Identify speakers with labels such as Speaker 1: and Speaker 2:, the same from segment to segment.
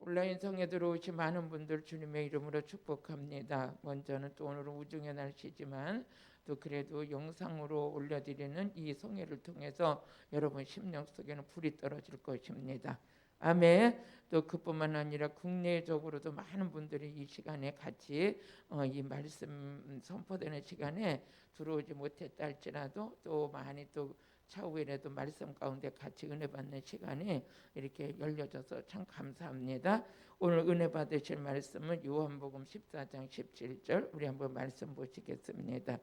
Speaker 1: 온라인 성에 들어오신 많은 분들 주님의 이름으로 축복합니다. 먼저는 또 오늘은 우중의 날씨지만 또 그래도 영상으로 올려드리는 이 성회를 통해서 여러분 심령 속에는 불이 떨어질 것입니다. 아멘. 또 그뿐만 아니라 국내적으로도 많은 분들이 이 시간에 같이 이 말씀 선포되는 시간에 들어오지 못했다 할지라도 또 많이 또 차후에라도 말씀 가운데 같이 은혜 받는 시간이 이렇게 열려져서 참 감사합니다. 오늘 은혜 받으실 말씀은 요한복음 14장 17절 우리 한번 말씀 보시겠습니다.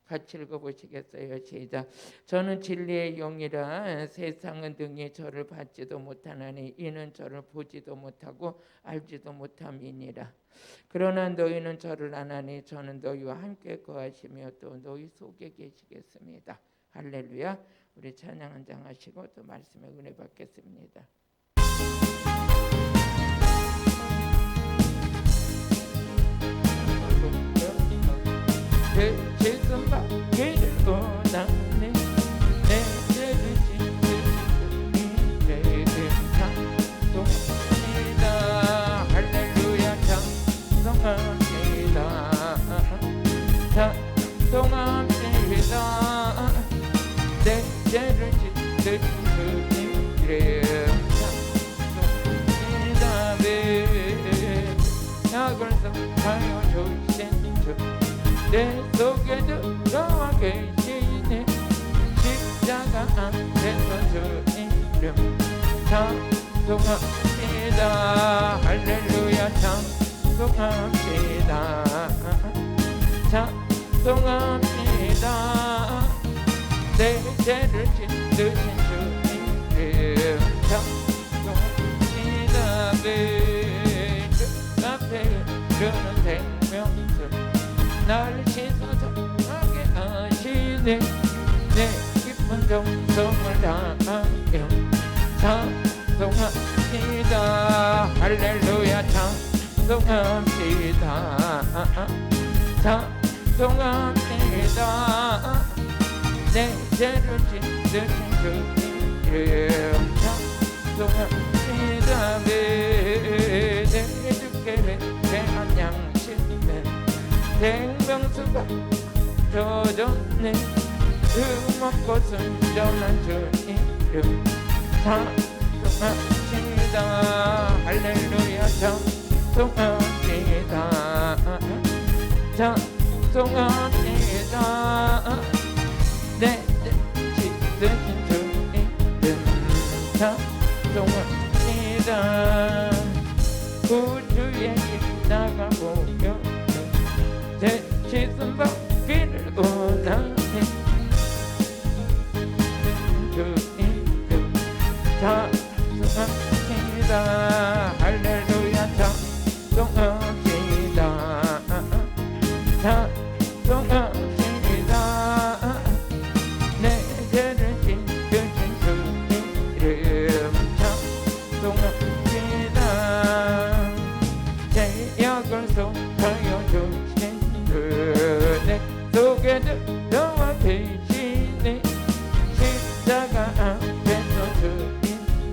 Speaker 1: 같이 읽어보시겠어요? 시작. 저는 진리의 영이라 세상은 능히 저를 받지도 못하나니 이는 저를 보지도 못하고 알지도 못함이니라. 그러나 너희는 저를 아나니 저는 너희와 함께 거하시며 또 너희 속에 계시겠습니다. 할렐루야. 우리 찬양 한 장 하시고 또 말씀에 은혜 받겠습니다. 죄좀 받기를 원하네 내 죄를 씻으시고 이제는 찬송합니다. 할렐루야 찬송합니다. 찬송합니다. 내 죄를 씻으신 그 이름 찬송합니다. 약을 속하여 주신 주 내 속에 들어와 계시네. 십자가 앞에서 주 이름 찬송합니다. 할렐루야 찬송합니다. 찬송합니다. 내 죄를 씻으신 주 이름 찬송합니다. 주 앞에 흐르는 생명수 날 씻어정하게 하시네. 내 기쁜 정성을 다하여 찬송합니다. 할렐루야 찬송합니다. 찬송합니다. 내 죄를 씻으신 주 이름 찬송합니다. 내 주께 회개한 양심에 생명수가 젖었네. 흠없고 순전한 주 이름 찬송합니다. 할렐루야 찬송합니다. 찬송합니다. 내 씻으신 주 이름 찬송합니다. 구주의 길 나가보며 내 씻음 받기를 원하네. 주 이름 찬송합니다. 할렐루야 찬송합니다. 찬송합니다. 내 죄를 씻으신 주 이름 찬송합니다. 죄악을 속하여 주신 내 속에 들어와 계시네. 십자가 앞에서 주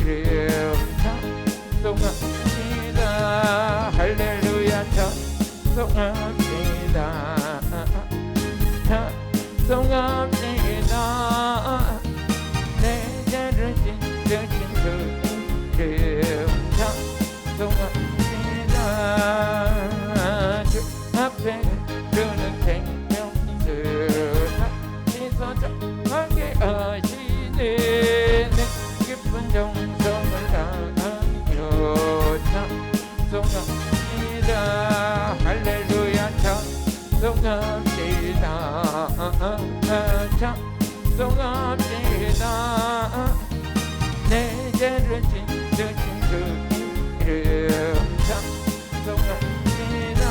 Speaker 1: 이름 찬송합니다. 할렐루야 찬송합니다. 찬송합니다. 내 죄를 씻으신 주 이름 찬송합니다. 주 앞에 그는 생명수 씻어정하게 하시네. 내 기쁜 정성을 다하여 찬송합니다. 할렐루야 찬송합니다. 찬송합니다. 내 죄를 씻으신 주 이름 찬송합니다.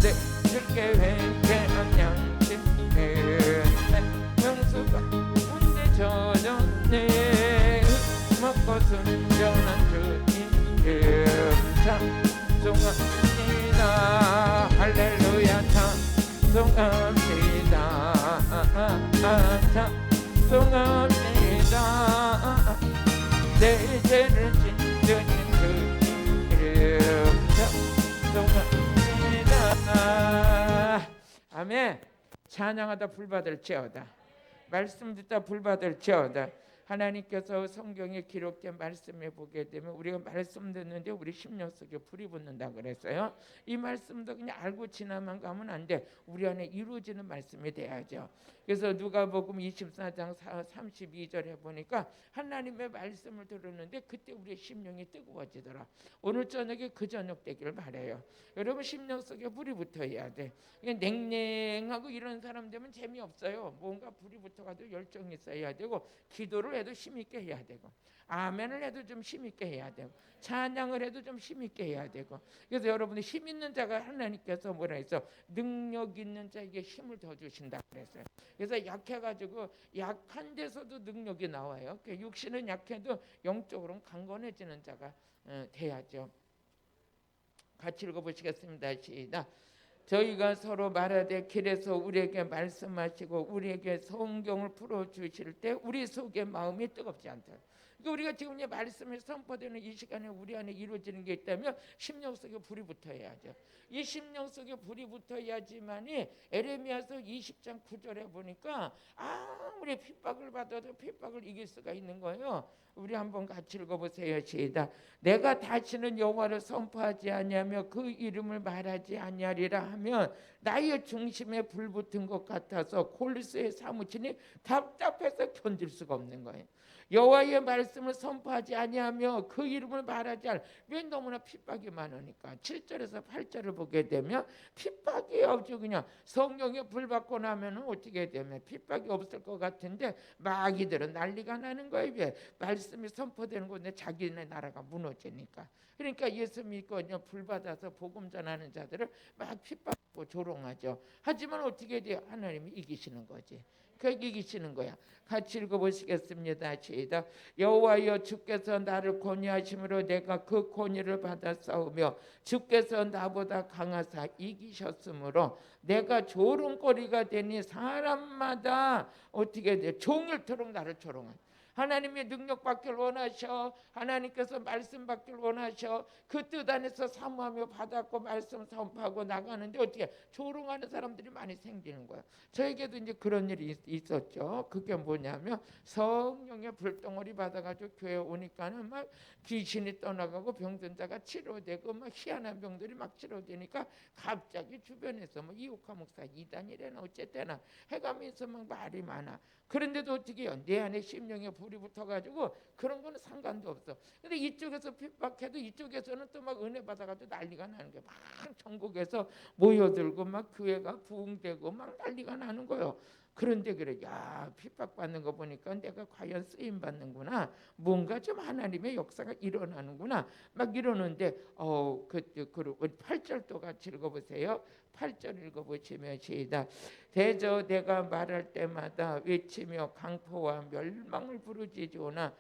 Speaker 1: 내 주께 회개한 양심에 생명수가 문제 젖었네. 먹고 순전한 주 이름 찬송합니다. 할렐루야 찬송합니다. 찬송합니다. 내 죄를 씻으신 주 동합니다. 아멘. 찬양하다 불받을지어다. 말씀 듣다 불받을지어다. 하나님께서 성경에 기록된 말씀에 보게 되면 우리가 말씀 듣는데 우리 심령 속에 불이 붙는다 그랬어요. 이 말씀도 그냥 알고 지나만 가면 안 돼. 우리 안에 이루어지는 말씀이 돼야죠. 그래서 누가복음 24장 32절에 보니까 하나님의 말씀을 들었는데 그때 우리의 심령이 뜨거워지더라. 오늘 저녁에 그 저녁 되기를 바라요. 여러분 심령 속에 불이 붙어야 돼. 냉랭하고 이런 사람 되면 재미없어요. 뭔가 불이 붙어가지고 열정이 있어야 되고, 기도를 해도 힘있게 해야 되고, 아멘을 해도 좀 힘있게 해야 되고, 찬양을 해도 좀 힘있게 해야 되고. 그래서 여러분이 힘 있는 자가 하나님께서 뭐라 해서 능력 있는 자에게 힘을 더 주신다 그랬어요. 그래서 약해가지고 약한 데서도 능력이 나와요. 육신은 약해도 영적으로는 강건해지는 자가 돼야죠. 같이 읽어보시겠습니다. 시작. 저희가 서로 말하되 길에서 우리에게 말씀하시고 우리에게 성경을 풀어주실 때 우리 속에 마음이 뜨겁지 않다. 그러니까 우리가 지금 이 말씀이 선포되는 이 시간에 우리 안에 이루어지는 게 있다면 심령 속에 불이 붙어야죠. 이 심령 속에 불이 붙어야지만이 에레미야서 20장 9절에 보니까 아무리 핍박을 받아도 핍박을 이길 수가 있는 거예요. 우리 한번 같이 읽어보세요. 시작. 내가 다시는 여호와를 선포하지 아니하며 그 이름을 말하지 아니하리라 하면 나의 중심에 불 붙은 것 같아서 골수에 사무치니 답답해서 견딜 수가 없는 거예요. 여호와의 말씀을 선포하지 아니하며 그 이름을 말하지 않아. 왜 너무나 핍박이 많으니까. 7절에서 8절을 보게 되면 핍박이 아주 그냥 성령에 불 받고 나면 어떻게 되면 핍박이 없을 것 같은데 마귀들은 난리가 나는 거예요. 왜? 말씀이 선포되는 건데 자기네 나라가 무너지니까. 그러니까 예수 믿고 불 받아서 복음 전하는 자들을 막 핍박하고 조롱하죠. 하지만 어떻게 돼요? 하나님이 이기시는 거지. 그 이기시는 거야. 같이 읽어보시겠습니다. 시작. 여호와여 주께서 나를 권위하심으로 내가 그 권위를 받아 싸우며 주께서 나보다 강하사 이기셨으므로 내가 조롱거리가 되니 사람마다 어떻게 돼? 종일토록 나를 조롱한. 하나님의 능력 받기를 원하셔. 하나님께서 말씀 받기를 원하셔. 그 뜻 안에서 사모하며 받았고 말씀 선포하고 나가는데 어떻게 조롱하는 사람들이 많이 생기는 거야. 저에게도 이제 그런 일이 있었죠. 그게 뭐냐면 성령의 불덩어리 받아가지고 교회 오니까는 막 귀신이 떠나가고 병든 자가 치료되고 막 희한한 병들이 막 치료되니까 갑자기 주변에서 뭐 이옥화 목사 이단이래나 어쨌대나 해가면서 막 말이 많아. 그런데도 어떻게 해요? 내 안에 심령에 불이 붙어가지고 그런 거는 상관도 없어. 근데 이쪽에서 핍박해도 이쪽에서는 또 막 은혜 받아가지고 난리가 나는 거야. 막 전국에서 모여들고 막 교회가 부흥되고 막 난리가 나는 거예요. 그런데 그래, 야 핍박받는 거 보니까 내가 과연 쓰임 받는구나. 뭔가 좀 하나님의 역사가 일어나는구나. 막 이러는데 그 8절도 같이 읽어보세요. 8절 읽어보시면 시작. 대저 내가 말할 때마다 외치며 강포와 멸망을 부르짖으오나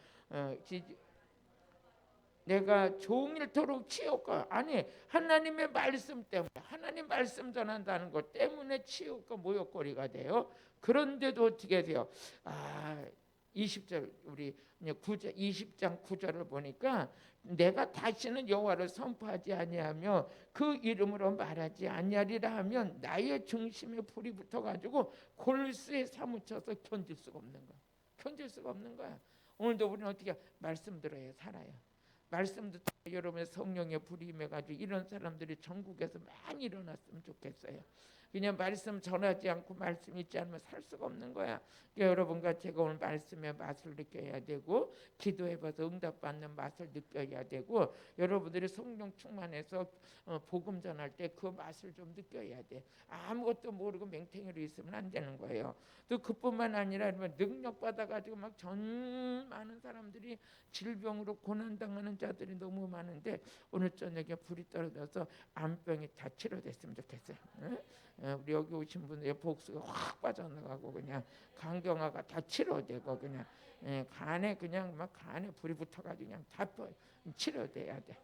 Speaker 1: 내가 종일토록 치욕과 아니 하나님의 말씀 때문에 하나님 말씀 전한다는 것 때문에 치욕과 모욕거리가 돼요. 그런데도 어떻게 돼요? 20절 우리 9절 20장 9절을 보니까 내가 다시는 여호와를 선포하지 아니하며 그 이름으로 말하지 아니하리라 하면 나의 중심에 불이 붙어가지고 골수에 사무쳐서 견딜 수가 없는 거야. 견딜 수가 없는 거야. 오늘도 우리는 어떻게 말씀 들어야 살아요. 말씀 듣다 여러분의 성령의 불이 임해가지고 이런 사람들이 전국에서 많이 일어났으면 좋겠어요. 그냥 말씀 전하지 않고 말씀 있지 않으면 살 수가 없는 거야. 그러니까 여러분과 제가 오늘 말씀의 맛을 느껴야 되고 기도해봐서 응답받는 맛을 느껴야 되고 여러분들이 성령 충만해서 복음 전할 때 그 맛을 좀 느껴야 돼. 아무것도 모르고 맹탱이로 있으면 안 되는 거예요. 또 그뿐만 아니라 능력 받아가지고 막 전 많은 사람들이 질병으로 고난당하는 자들이 너무 많은데 오늘 저녁에 불이 떨어져서 암병이 다 치료됐으면 좋겠어요. 우리 여기 오신 분들의 복수가 확 빠져나가고 그냥 간경화가 다 치료되고 그냥 간에 그냥 막 간에 불이 붙어가지고 그냥 다 치료돼야 돼.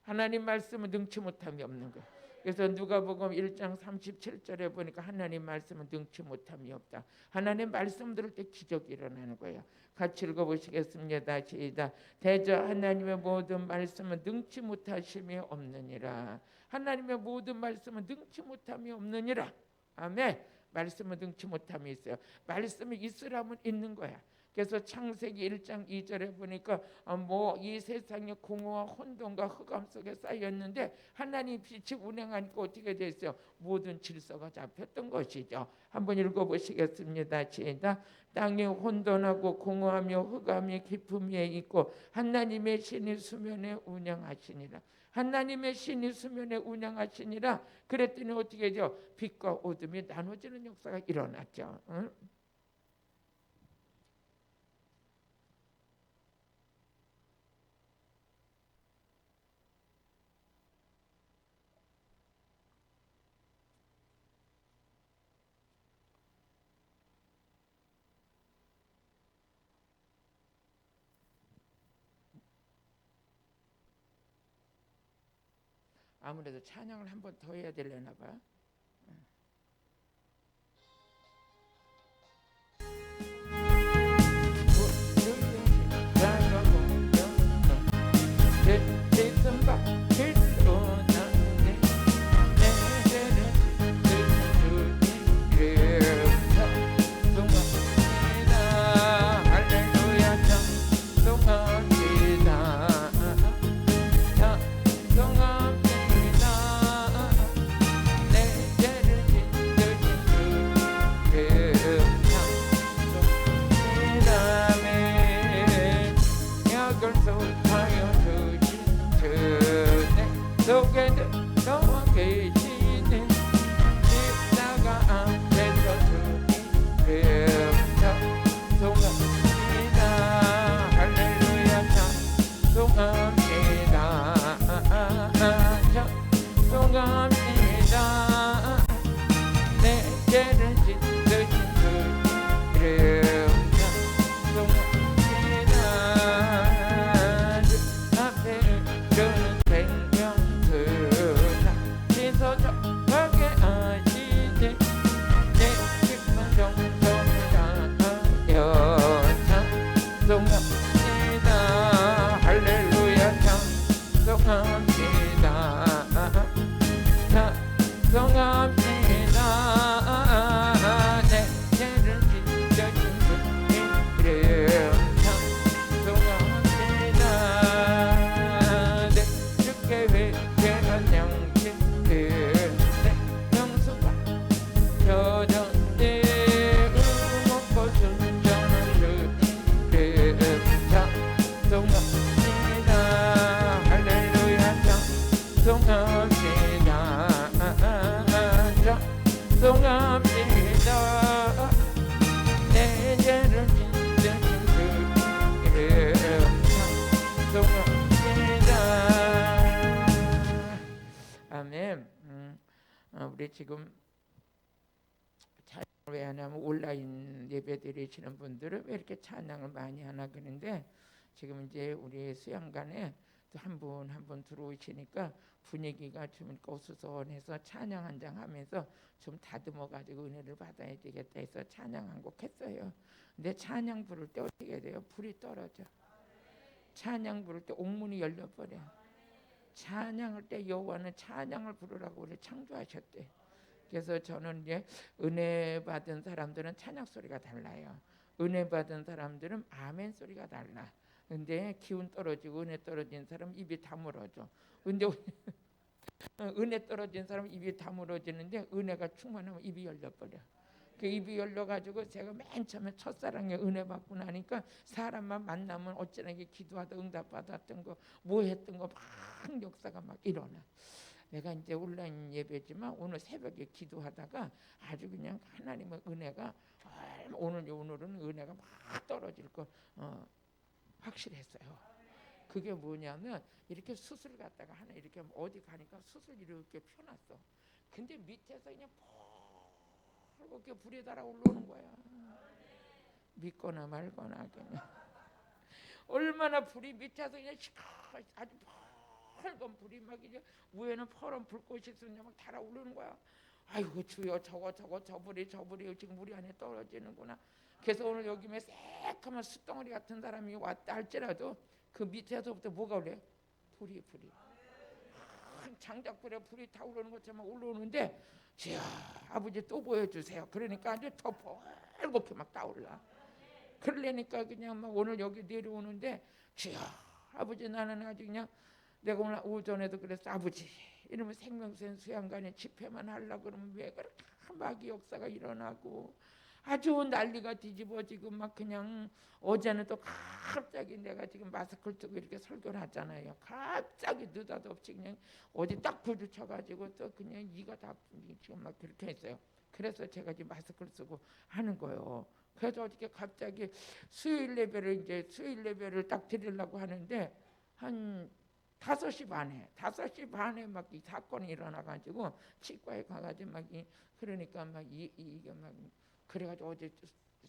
Speaker 1: 하나님 말씀은 능치 못함이 없는 거예요. 그래서 누가복음 1장 37절에 보니까 하나님 말씀은 능치 못함이 없다. 하나님 말씀 들을 때 기적이 일어나는 거예요. 같이 읽어보시겠습니다. 시작. 대저 하나님의 모든 말씀은 능치 못하심이 없느니라. 하나님의 모든 말씀은 능치 못함이 없느니라. 아멘. 말씀은 능치 못함이 있어요. 말씀이 있으라면 있는 거야. 그래서 창세기 1장 2절에 보니까 뭐 이 세상에 공허와 혼돈과 흑암 속에 쌓였는데 하나님 빛이 운행하니까 어떻게 됐어요? 모든 질서가 잡혔던 것이죠. 한번 읽어보시겠습니다. 시작. 땅이 혼돈하고 공허하며 흑암이 깊음 위에 있고 하나님의 신이 수면에 운행하시니라. 하나님의 신이 수면에 운행하시니라. 그랬더니 어떻게 되죠? 빛과 어둠이 나눠지는 역사가 일어났죠. 응? 아무래도 찬양을 한 번 더 해야 되려나 봐. 우리 지금 찬양을 왜 하냐면 온라인 예배 드리시는 분들은 왜 이렇게 찬양을 많이 하나 그러는데 지금 이제 우리 수양관에 한 분 한 분 들어오시니까 분위기가 좀 어수선해서 찬양 한 장 하면서 좀 다듬어 가지고 은혜를 받아야 되겠다 해서 찬양 한 곡 했어요. 근데 찬양 부를 때 어떻게 돼요? 불이 떨어져. 찬양 부를 때 옥문이 열려버려. 찬양할 때 여호와는 찬양을 부르라고 우리 창조하셨대. 그래서 저는 이제 은혜 받은 사람들은 찬양 소리가 달라요. 은혜 받은 사람들은 아멘 소리가 달라. 근데 기운 떨어지고 은혜 떨어진 사람 입이 다물어져. 근데 은혜 떨어진 사람 입이 다물어지는데 은혜가 충만하면 입이 열려버려. 그 입이 열려가지고 제가 맨 처음에 첫사랑에 은혜 받고 나니까 사람만 만나면 어쩌나 이게 기도하다 응답받았던 거 뭐 했던 거 막 역사가 막 일어나. 내가 이제 온라인 예배지만 오늘 새벽에 기도하다가 아주 그냥 하나님의 은혜가 오늘은 은혜가 막 떨어질 거 확실했어요. 그게 뭐냐면 이렇게 숯을 갖다가 하나 이렇게 어디 가니까 숯을 이렇게 펴놨어. 근데 밑에서 그냥 붉게 불이 달아 올라오는 거야. 믿거나 말거나 그냥 얼마나 불이 밑에서 그냥 아주 빨간 불이 막 이제 위에는 파란 불꽃이 있으면 막 달아오르는 거야. 아이고 주여, 저거 저 불이 지금 우리 안에 떨어지는구나. 그래서 오늘 여기에 새까만 숯덩어리 같은 사람이 왔다 할지라도 그 밑에서부터 뭐가 올래? 불이 장작불에 불이 타오르는 것처럼 올라오는데, 주여 아버지 또 보여주세요. 그러니까 아주 더 벌겋게 막 타올라. 그러려니까 그냥 막 오늘 여기 내려오는데, 주여 아버지 나는 아주 그냥, 내가 오늘 오전에도 그랬어. 아버지 이러면 생명샘 수양관에 집회만 하려고 그러면 왜 그렇게 마귀 역사가 일어나고 아주 난리가 뒤집어지고 막 그냥, 어제는 또 갑자기 내가 지금 마스크를 쓰고 이렇게 설교를 하잖아요. 갑자기 느닷없이 그냥 어디 딱 부딪혀가지고 또 그냥 이가 다 지금 막 그렇게 했어요. 그래서 제가 지금 마스크를 쓰고 하는 거예요. 그래서 어떻게 갑자기 수요일 예배를 딱 드리려고 하는데 한 5시 반에 막 이 사건이 일어나가지고 치과에 가가지고 막 그러니까 막 이게 막 그래가지고 어제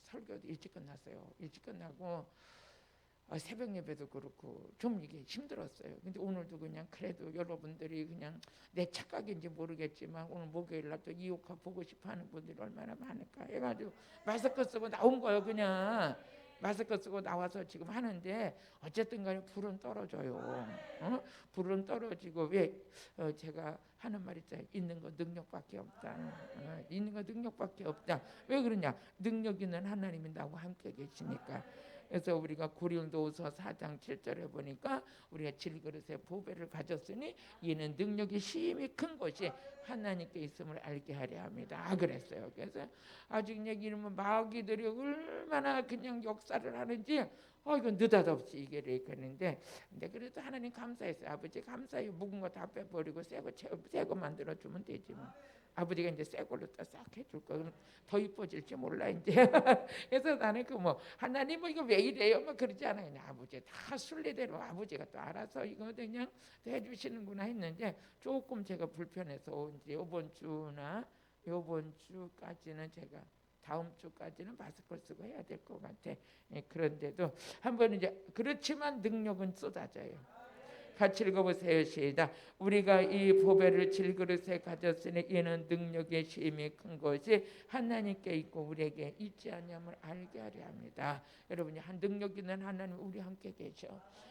Speaker 1: 설교도 일찍 끝났어요. 일찍 끝나고 새벽 예배도 그렇고 좀 이게 힘들었어요. 근데 오늘도 그냥 그래도 여러분들이 그냥 내 착각인지 모르겠지만 오늘 목요일 날 또 이옥화 보고 싶어하는 분들이 얼마나 많을까 해가지고 마스크 쓰고 나온 거예요. 그냥 마스크 쓰고 나와서 지금 하는데 어쨌든 간에 불은 떨어져요. 불은 떨어지고 왜 제가 하는 말 있잖아요. 있는 거 능력밖에 없다. 있는 거 능력밖에 없다. 왜 그러냐? 능력 있는 하나님이 나하고 함께 계시니까. 그래서 우리가 고린도후서 4장 7절에 보니까 우리가 질그릇의 보배를 가졌으니 이는 능력이 심히 큰 것이 하나님께 있음을 알게 하려 합니다. 그랬어요. 그래서 아주 그냥 이러면 마귀들이 얼마나 그냥 역사를 하는지 이건 느닷없이 이게 이랬는데, 근데 그래도 하나님 감사했어요. 아버지 감사해요. 묵은 거 다 빼버리고 새 거 만들어 주면 되지 뭐. 아버지가 이제 새 걸로 싹 해줄 거. 그럼 더 이뻐질지 몰라 이제. 그래서 나는 그 뭐 하나님 뭐 이거 왜 이래요? 뭐 그러지 않아요. 그냥 아버지 다 순리대로 아버지가 또 알아서 이거 그냥 해주시는구나 했는데, 조금 제가 불편해서 이제 요번 주까지는 제가 다음 주까지는 마스크를 쓰고 해야 될 것 같아. 그런데도 한번 이제 그렇지만 능력은 쏟아져요. 같이 읽어보세요. 시작. 우리가 이 보배를 질그릇에 가졌으니 이는 능력의 심히 큰 것이 하나님께 있고 우리에게 있지 않냐을 알게 하려 합니다. 여러분이 한 능력 있는 하나님 우리 함께 계셔.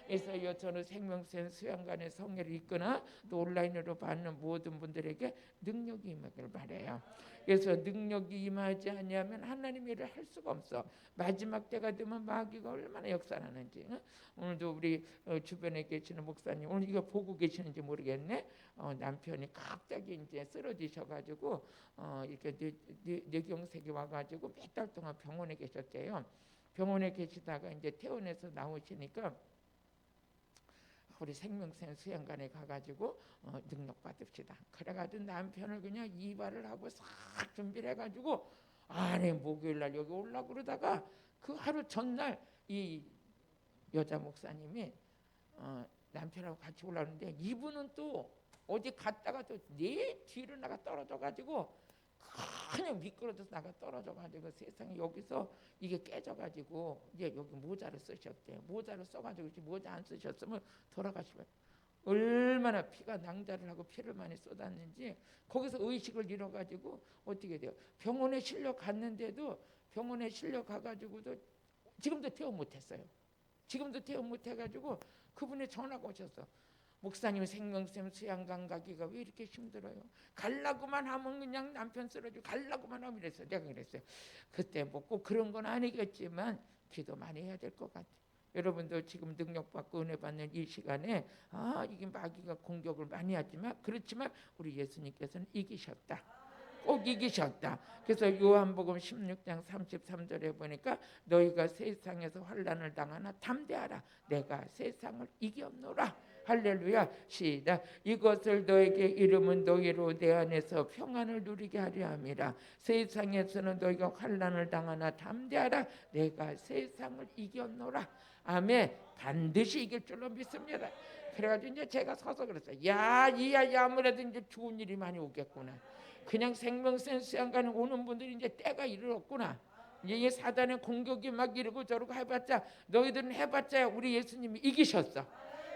Speaker 1: 그래서 저는 생명샘 수양관의 성회를 있거나 또 온라인으로 받는 모든 분들에게 능력이 임하길 바라요. 그래서 능력이 임하지 않으면 하나님 일을 할 수가 없어. 마지막 때가 되면 마귀가 얼마나 역사하는지. 오늘도 우리 주변에 계시는 목사님 오늘 이거 보고 계시는지 모르겠네. 남편이 갑자기 이제 쓰러지셔가지고 이렇게 뇌경색이 와가지고 몇 달 동안 병원에 계셨대요. 병원에 계시다가 이제 퇴원해서 나오시니까 우리 생명샘 수양관에 가가지고 능력 받읍시다. 그래가지고 남편을 그냥 이발을 하고 싹 준비를 해가지고 목요일날 여기 올라 그러다가 그 하루 전날 이 여자 목사님이 남편하고 같이 올라오는데 이분은 또 어디 갔다가 또 내 뒤로 나가 떨어져가지고 그냥 미끄러져서 나가 떨어져가지고 세상에 여기서 이게 깨져가지고 이제 여기 모자를 쓰셨대요. 모자를 써가지고 모자 안 쓰셨으면 돌아가시면 얼마나 피가 낭자를 하고 피를 많이 쏟았는지 거기서 의식을 잃어가지고 어떻게 돼요? 병원에 실려 갔는데도 병원에 실려 가가지고도 지금도 퇴원 못했어요. 지금도 퇴원 못해가지고 그분이 전화가 오셨어. 목사님 생명샘 수양관 가기가 왜 이렇게 힘들어요? 갈라고만 하면 그냥 남편 쓰러지고 갈라고만 하면 이랬어요. 내가 그랬어요. 그때 뭐 꼭 그런 건 아니겠지만 기도 많이 해야 될 것 같아요. 여러분도 지금 능력받고 은혜 받는 이 시간에 이게 마귀가 공격을 많이 하지만 그렇지만 우리 예수님께서는 이기셨다. 꼭 이기셨다. 그래서 요한복음 16장 33절에 보니까 너희가 세상에서 환난을 당하나 담대하라. 내가 세상을 이겼노라. 할렐루야. 시작. 이것을 너에게 이름은 너희로 내 안에서 평안을 누리게 하려 함이라. 세상에서는 너희가 환난을 당하나 담대하라. 내가 세상을 이겼노라. 아멘. 반드시 이길 줄로 믿습니다. 그래가지고 이제 제가 서서 그랬어요. 이 아무래도 이제 좋은 일이 많이 오겠구나. 그냥 생명샘 수양관에 오는 분들이 이제 때가 이르렀구나. 이제 사단의 공격이 막 이러고 저러고 해봤자 너희들은 해봤자 우리 예수님이 이기셨어.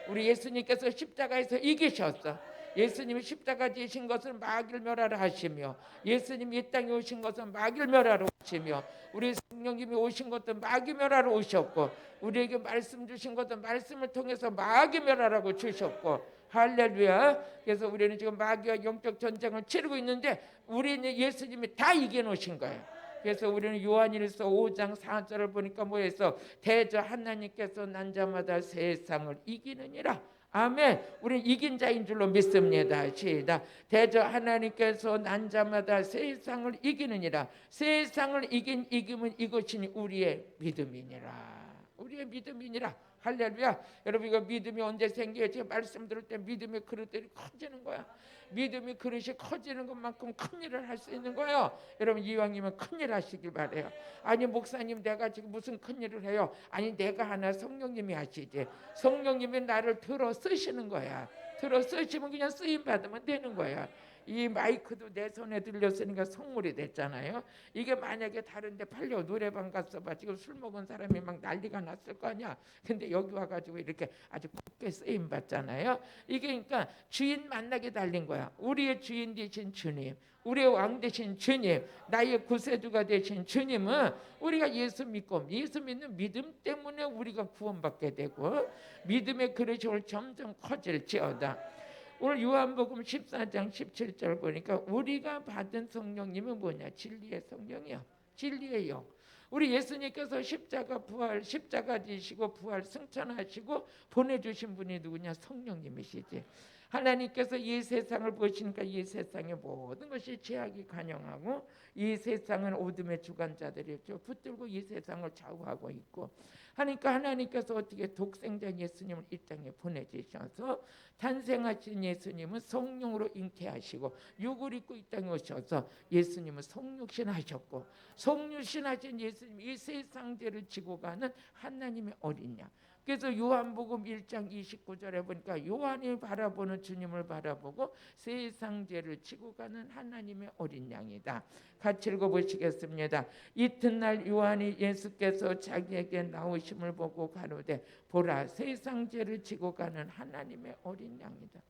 Speaker 1: 우리 예수님께서 십자가에서 이기셨어. 예수님이 십자가 지신 것은 마귀를 멸하라 하시며, 예수님이 이 땅에 오신 것은 마귀를 멸하러 오시며, 우리 성령님이 오신 것도 마귀 멸하러 오셨고, 우리에게 말씀 주신 것도 말씀을 통해서 마귀 멸하라고 주셨고, 할렐루야. 그래서 우리는 지금 마귀와 영적 전쟁을 치르고 있는데 우리는 예수님이 다 이겨놓으신 거예요. 그래서 우리는 요한일서 5장 4절을 보니까 뭐해서 대저 하나님께서 난 자마다 세상을 이기느니라. 아멘. 우리는 이긴 자인 줄로 믿습니다. 시작. 대저 하나님께서 난 자마다 세상을 이기느니라. 세상을 이기면 이것이 우리의 믿음이니라. 우리의 믿음이니라. 할렐루야. 여러분, 이거 믿음이 언제 생겨요? 제가 말씀 들을 때 믿음의 그릇들이 커지는 거야. 믿음의 그릇이 커지는 것만큼 큰 일을 할 수 있는 거예요. 여러분, 이왕이면 큰 일 하시길 바래요. 아니 목사님, 내가 지금 무슨 큰 일을 해요? 아니 내가 하나, 성령님이 하시지. 성령님이 나를 들어 쓰시는 거야. 들어 쓰시면 그냥 쓰임 받으면 되는 거야. 이 마이크도 내 손에 들렸으니까 선물이 됐잖아요. 이게 만약에 다른데 팔려 노래방 갔어 봐, 지금 술 먹은 사람이 막 난리가 났을 거 아니야. 근데 여기 와가지고 이렇게 아주 곱게 쓰임 받잖아요. 이게 그러니까 주인 만나게 달린 거야. 우리의 주인 되신 주님, 우리의 왕 되신 주님, 나의 구세주가 되신 주님은 우리가 예수 믿고 예수 믿는 믿음 때문에 우리가 구원받게 되고 믿음의 그릇이 점점 커질지어다. 오늘 요한복음 14장 17절 보니까 우리가 받은 성령님은 뭐냐? 진리의 성령이요. 진리의 영. 우리 예수님께서 십자가 부활, 십자가 지시고 부활 승천하시고 보내주신 분이 누구냐? 성령님이시지. 하나님께서 이 세상을 보시니까 이 세상의 모든 것이 죄악이 관영하고 이 세상은 어둠의 주관자들이 붙들고 이 세상을 좌우하고 있고 하니까 하나님께서 어떻게 독생자 예수님을 이 땅에 보내주셔서 탄생하신 예수님은 성령으로 잉태하시고 육을 입고 이 땅에 오셔서 예수님은 성육신 하셨고 성육신 하신 예수님, 이 세상 죄를 지고 가는 하나님의 어린 양. 그래서 요한복음 1장 29절에 보니까 요한이 바라보는 주님을 바라보고 세상 죄를 지고 가는 하나님의 어린 양이다. 같이 읽어보시겠습니다. 이튿날 요한이 예수께서 자기에게 나오심을 보고 가로되 보라, 세상 죄를 지고 가는 하나님의 어린 양이다.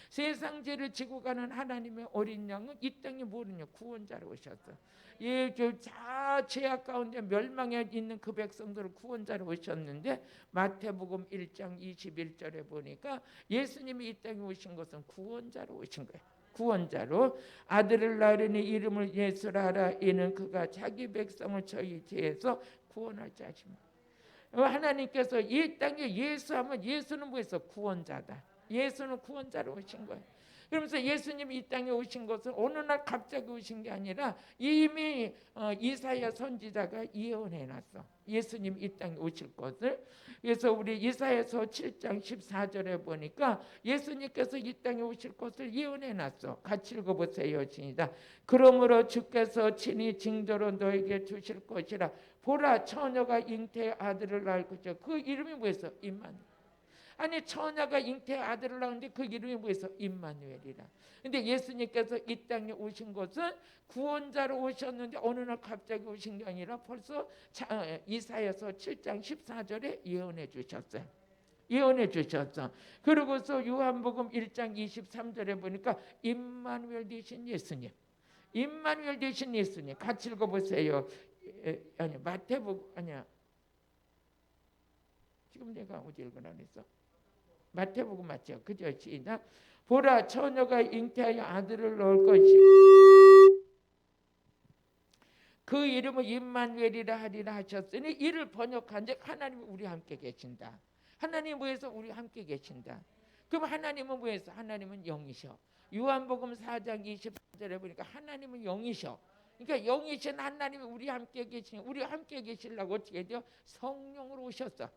Speaker 1: 세상 죄를 지고 가는 하나님의 어린 양은 이 땅에 뭐느냐? 구원자로 오셨어. 죄악 가운데 멸망에 있는 그 백성들을 구원자로 오셨는데 마태복음 1장 21절에 보니까 예수님이 이 땅에 오신 것은 구원자로 오신 거예요. 구원자로 아들을 낳으니 이름을 예수라 하라. 이는 그가 자기 백성을 저희 죄에서 구원할 자십니다. 하나님께서 이 땅에 예수하면 예수는 뭐였어? 구원자다. 예수는 구원자로 오신 거예요. 그러면서 예수님이 이 땅에 오신 것은 어느 날 갑자기 오신 게 아니라 이미 이사야 선지자가 예언해놨어. 예수님 이 땅에 오실 것을. 그래서 우리 이사야서 7장 14절에 보니까 예수님께서 이 땅에 오실 것을 예언해놨어. 같이 읽어보세요. 시작. 그러므로 주께서 친히 징조로 너에게 주실 것이라. 보라, 처녀가 잉태의 아들을 낳을 것이요. 그 이름이 뭐였어? 임마누엘. 아니 처녀가 잉태의 아들을 낳았는데 그 이름이 뭐였어? 임마누엘이라. 근데 예수님께서 이 땅에 오신 것은 구원자로 오셨는데 어느 날 갑자기 오신 게 아니라 벌써 이사야서 7장 14절에 예언해 주셨어요. 예언해 주셨어. 그리고서 요한복음 1장 23절에 보니까 임마누엘 되신 예수님, 임마누엘 되신 예수님. 같이 읽어보세요. 아니 마태복음 아니야. 지금 내가 어디 읽으라 그랬어? 마태복음 맞죠? 그죠? 시작. 보라, 처녀가 잉태하여 아들을 낳을 것이 그 이름을 임마누엘이라 하리라 하셨으니 이를 번역한즉 하나님이 우리 함께 계신다. 하나님 뭐해서 우리 함께 계신다. 그럼 하나님은 뭐해서? 하나님은 영이셔. 요한복음 4장 24절에 보니까 하나님은 영이셔. 그러니까 영이신 하나님이 우리 함께 계시니 우리 함께 계시려고 어떻게 돼요? 성령으로 오셨어.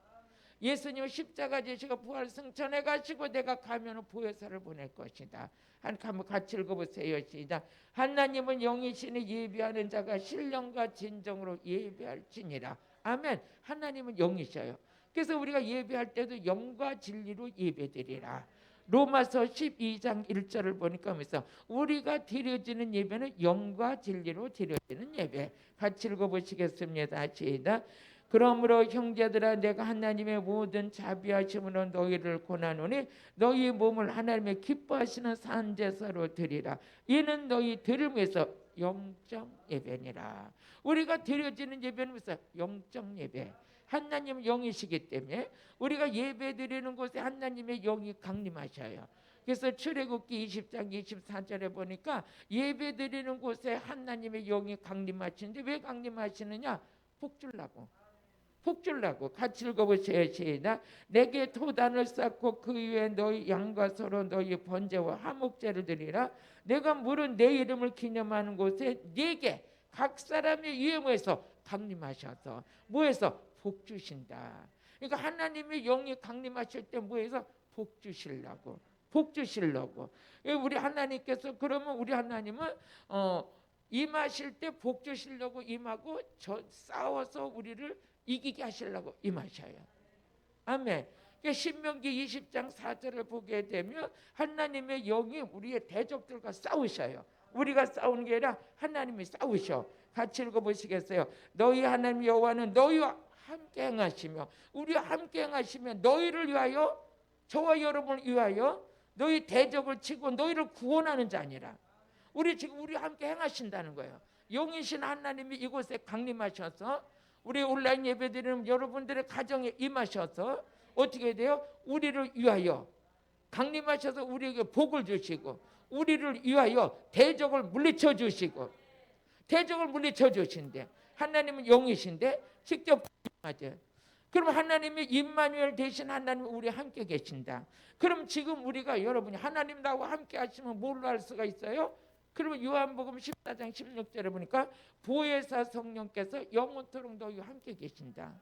Speaker 1: 예수님은 십자가 지시고 부활 승천해 가시고 내가 가면 보혜사를 보낼 것이다. 한번 같이 읽어보세요. 시작. 하나님은 영이시니 예배하는 자가 신령과 진정으로 예배할지니라. 아멘. 하나님은 영이셔요. 그래서 우리가 예배할 때도 영과 진리로 예배드리라. 로마서 12장 1절을 보니까 하면서 우리가 드려지는 예배는 영과 진리로 드려지는 예배. 같이 읽어보시겠습니다. 시작. 그러므로 형제들아 내가 하나님의 모든 자비하심으로 너희를 권하노니 너희 몸을 하나님의 기뻐하시는 산제사로 드리라. 이는 너희 들음에서 영적 예배니라. 우리가 드려지는 예배는 무슨 영적 예배. 하나님 영이시기 때문에 우리가 예배 드리는 곳에 하나님의 영이 강림하셔요. 그래서 출애굽기 20장 24절에 보니까 예배 드리는 곳에 하나님의 영이 강림하시는데 왜 강림하시느냐? 복 주려고. 복 주려고. 같이 읽어보세요. 시작. 내게 토단을 쌓고 그 위에 너희 양과 서로 너희 번제와 화목제를 드리라. 내가 물은 내 이름을 기념하는 곳에 네게 각 사람의 이름에서 강림하셔서 뭐해서 복 주신다. 그러니까 하나님의 영이 강림하실 때 뭐해서 복 주시려고. 복 주시려고. 우리 하나님께서 그러면 우리 하나님은 임하실 때 복 주시려고 임하고 싸워서 우리를 이기게 하시려고 임하셔요. 아멘. 신명기 20장 4절을 보게 되면 하나님의 영이 우리의 대적들과 싸우셔요. 우리가 싸우는 게 아니라 하나님이 싸우셔. 같이 읽어보시겠어요? 너희 하나님 여호와는 너희와 함께 행하시며 우리와 함께 행하시며 너희를 위하여 저와 여러분을 위하여 너희 대적을 치고 너희를 구원하는 자니라. 우리 지금 우리 함께 행하신다는 거예요. 영이신 하나님이 이곳에 강림하셔서 우리 온라인 예배드리는 여러분들의 가정에 임하셔서 어떻게 돼요? 우리를 위하여 강림하셔서 우리에게 복을 주시고 우리를 위하여 대적을 물리쳐 주시고 대적을 물리쳐 주신대. 하나님은 영이신데 직접 하죠. 그럼 하나님이 임마누엘 대신 하나님 우리 함께 계신다. 그럼 지금 우리가 여러분이 하나님 나와 함께 하시면 뭘로 할 수가 있어요? 그러면 요한복음 14장 16절에 보니까 보혜사 성령께서 영원토록 너희와 함께 계신다.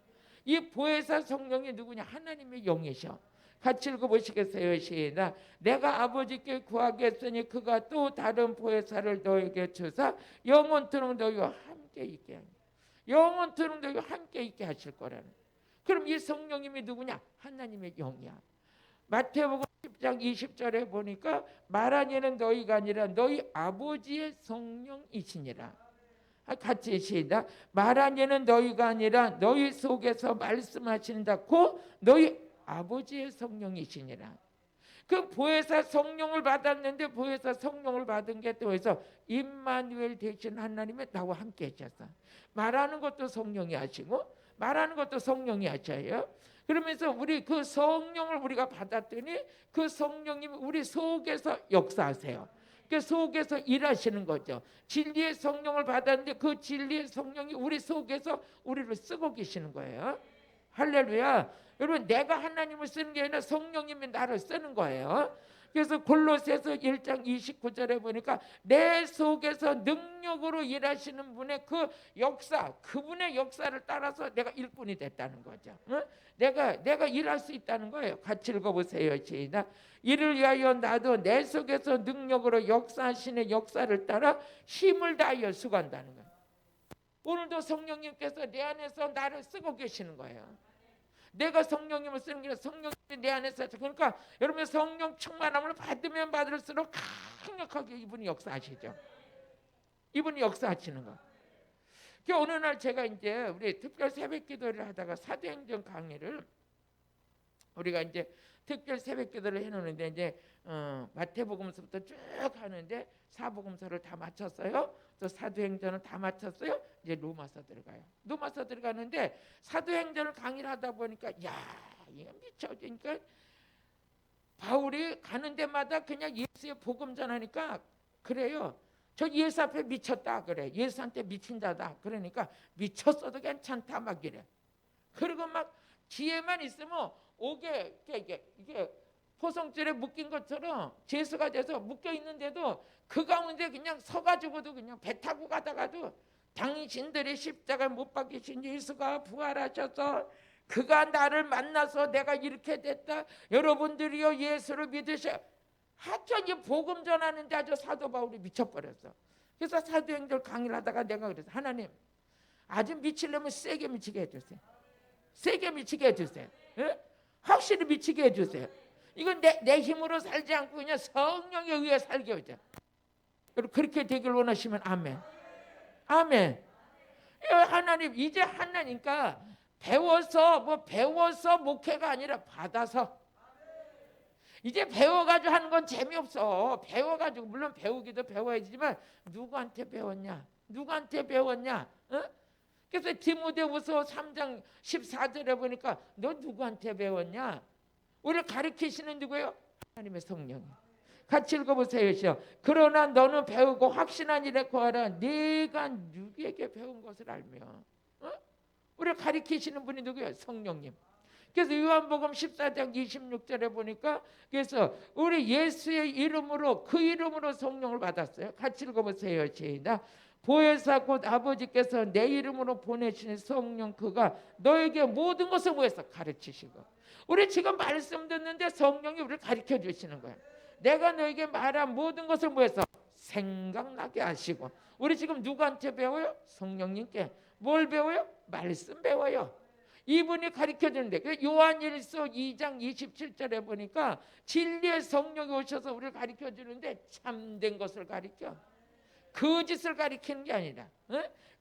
Speaker 1: 이 보혜사 성령이 누구냐? 하나님의 영이셔. 같이 읽어보시겠어요? 시작. 내가 아버지께 구하겠으니 그가 또 다른 보혜사를 너에게 주사 영원토록 너희와 함께 있게 하니 영원토록 너희와 함께 있게 하실 거라는. 그럼 이 성령님이 누구냐? 하나님의 영이야. 마태복음 10장 20절에 보니까 말하니는 너희가 아니라 너희 아버지의 성령이시니라. 같이 시작. 말하니는 너희가 아니라 너희 속에서 말씀하신다고 너희 아버지의 성령이시니라. 그 보혜사 성령을 받았는데 보혜사 성령을 받은 게 또 해서 임마누엘 대신 하나님의 나와 함께 하셨어. 말하는 것도 성령이 하시고 말하는 것도 성령이 하셔요. 그러면서 우리 그 성령을 우리가 받았더니 그 성령님이 우리 속에서 역사하세요. 그 속에서 일하시는 거죠. 진리의 성령을 받았는데 그 진리의 성령이 우리 속에서 우리를 쓰고 계시는 거예요. 할렐루야. 여러분 내가 하나님을 쓰는 게 아니라 성령님이 나를 쓰는 거예요. 그래서 골로새서 1장 29절에 보니까 내 속에서 능력으로 일하시는 분의 그 역사, 그분의 역사를 따라서 내가 일꾼이 됐다는 거죠. 응? 내가 일할 수 있다는 거예요. 같이 읽어보세요. 시작. 이를 위하여 나도 내 속에서 능력으로 역사하시는 역사를 따라 힘을 다하여 수고한다는 거예요. 오늘도 성령님께서 내 안에서 나를 쓰고 계시는 거예요. 내가 성령님을 쓰는 게 아니라 성령님이 내 안에서. 그러니까 여러분 성령 충만함을 받으면 받을수록 강력하게 이분이 역사하시죠. 이분이 역사하시는 거. 그 어느 날 제가 이제 우리 특별 새벽 기도를 하다가 사도행전 강의를 우리가 이제 특별 새벽 기도를 해놓는데 이제 마태복음서부터 쭉 하는데 사복음서를 다 마쳤어요. 또 사도행전을 다 마쳤어요. 이제 로마서 들어가요. 로마서 들어가는데 사도행전을 강의를 하다 보니까 야 이거 미쳐지니까 바울이 가는 데마다 그냥 예수의 복음 전하니까 그래요. 저 예수 앞에 미쳤다 그래. 예수한테 미친 자다. 그러니까 미쳤어도 괜찮다 막 이래. 그리고 막 뒤에만 있으면 옥에 이게 포성줄에 묶인 것처럼 재수가 돼서 묶여 있는데도 그 가운데 그냥 서가지고도 그냥 배 타고 가다가도 당신들의 십자가를 못 박히신 예수가 부활하셔서 그가 나를 만나서 내가 이렇게 됐다. 여러분들이요 예수를 믿으셔. 하여튼 이 복음 전하는데 아주 사도 바울이 미쳐버렸어. 그래서 사도행전 강의를 하다가 내가 그랬어. 하나님 아주 미치려면 세게 미치게 해주세요. 세게 미치게 해주세요. 예? 확실히 미치게 해주세요. 이건 내 힘으로 살지 않고 그냥 성령에 의해 살게 하자. 그렇게 되길 원하시면 아멘. 아멘. 하나님 이제 하나니까 배워서 목회가 아니라 받아서. 이제 배워가지고 하는 건 재미없어. 배워가지고 물론 배우기도 배워야지만 누구한테 배웠냐? 누구한테 배웠냐? 어? 그래서 디모데후서 3장 14절에 보니까 너 누구한테 배웠냐? 우리를 가르치시는 누구예요? 하나님의 성령. 같이 읽어보세요. 그러나 너는 배우고 확신한 일에 구하라. 네가 누구에게 배운 것을 알며. 어? 우리를 가르치시는 분이 누구예요? 성령님. 그래서 요한복음 14장 26절에 보니까 그래서 우리 예수의 이름으로 그 이름으로 성령을 받았어요. 같이 읽어보세요. 시작. 보혜사 곧 아버지께서 내 이름으로 보내신 성령 그가 너에게 모든 것을 뭐해서 가르치시고. 우리 지금 말씀 듣는데 성령이 우리를 가르쳐 주시는 거예요. 내가 너에게 말한 모든 것을 뭐해서 생각나게 하시고. 우리 지금 누구한테 배워요? 성령님께. 뭘 배워요? 말씀 배워요. 이분이 가르쳐 주는데 요한일서 2장 27절에 보니까 진리의 성령이 오셔서 우리를 가르쳐 주는데 참된 것을 가르쳐. 거짓을 가리키는 게 아니라.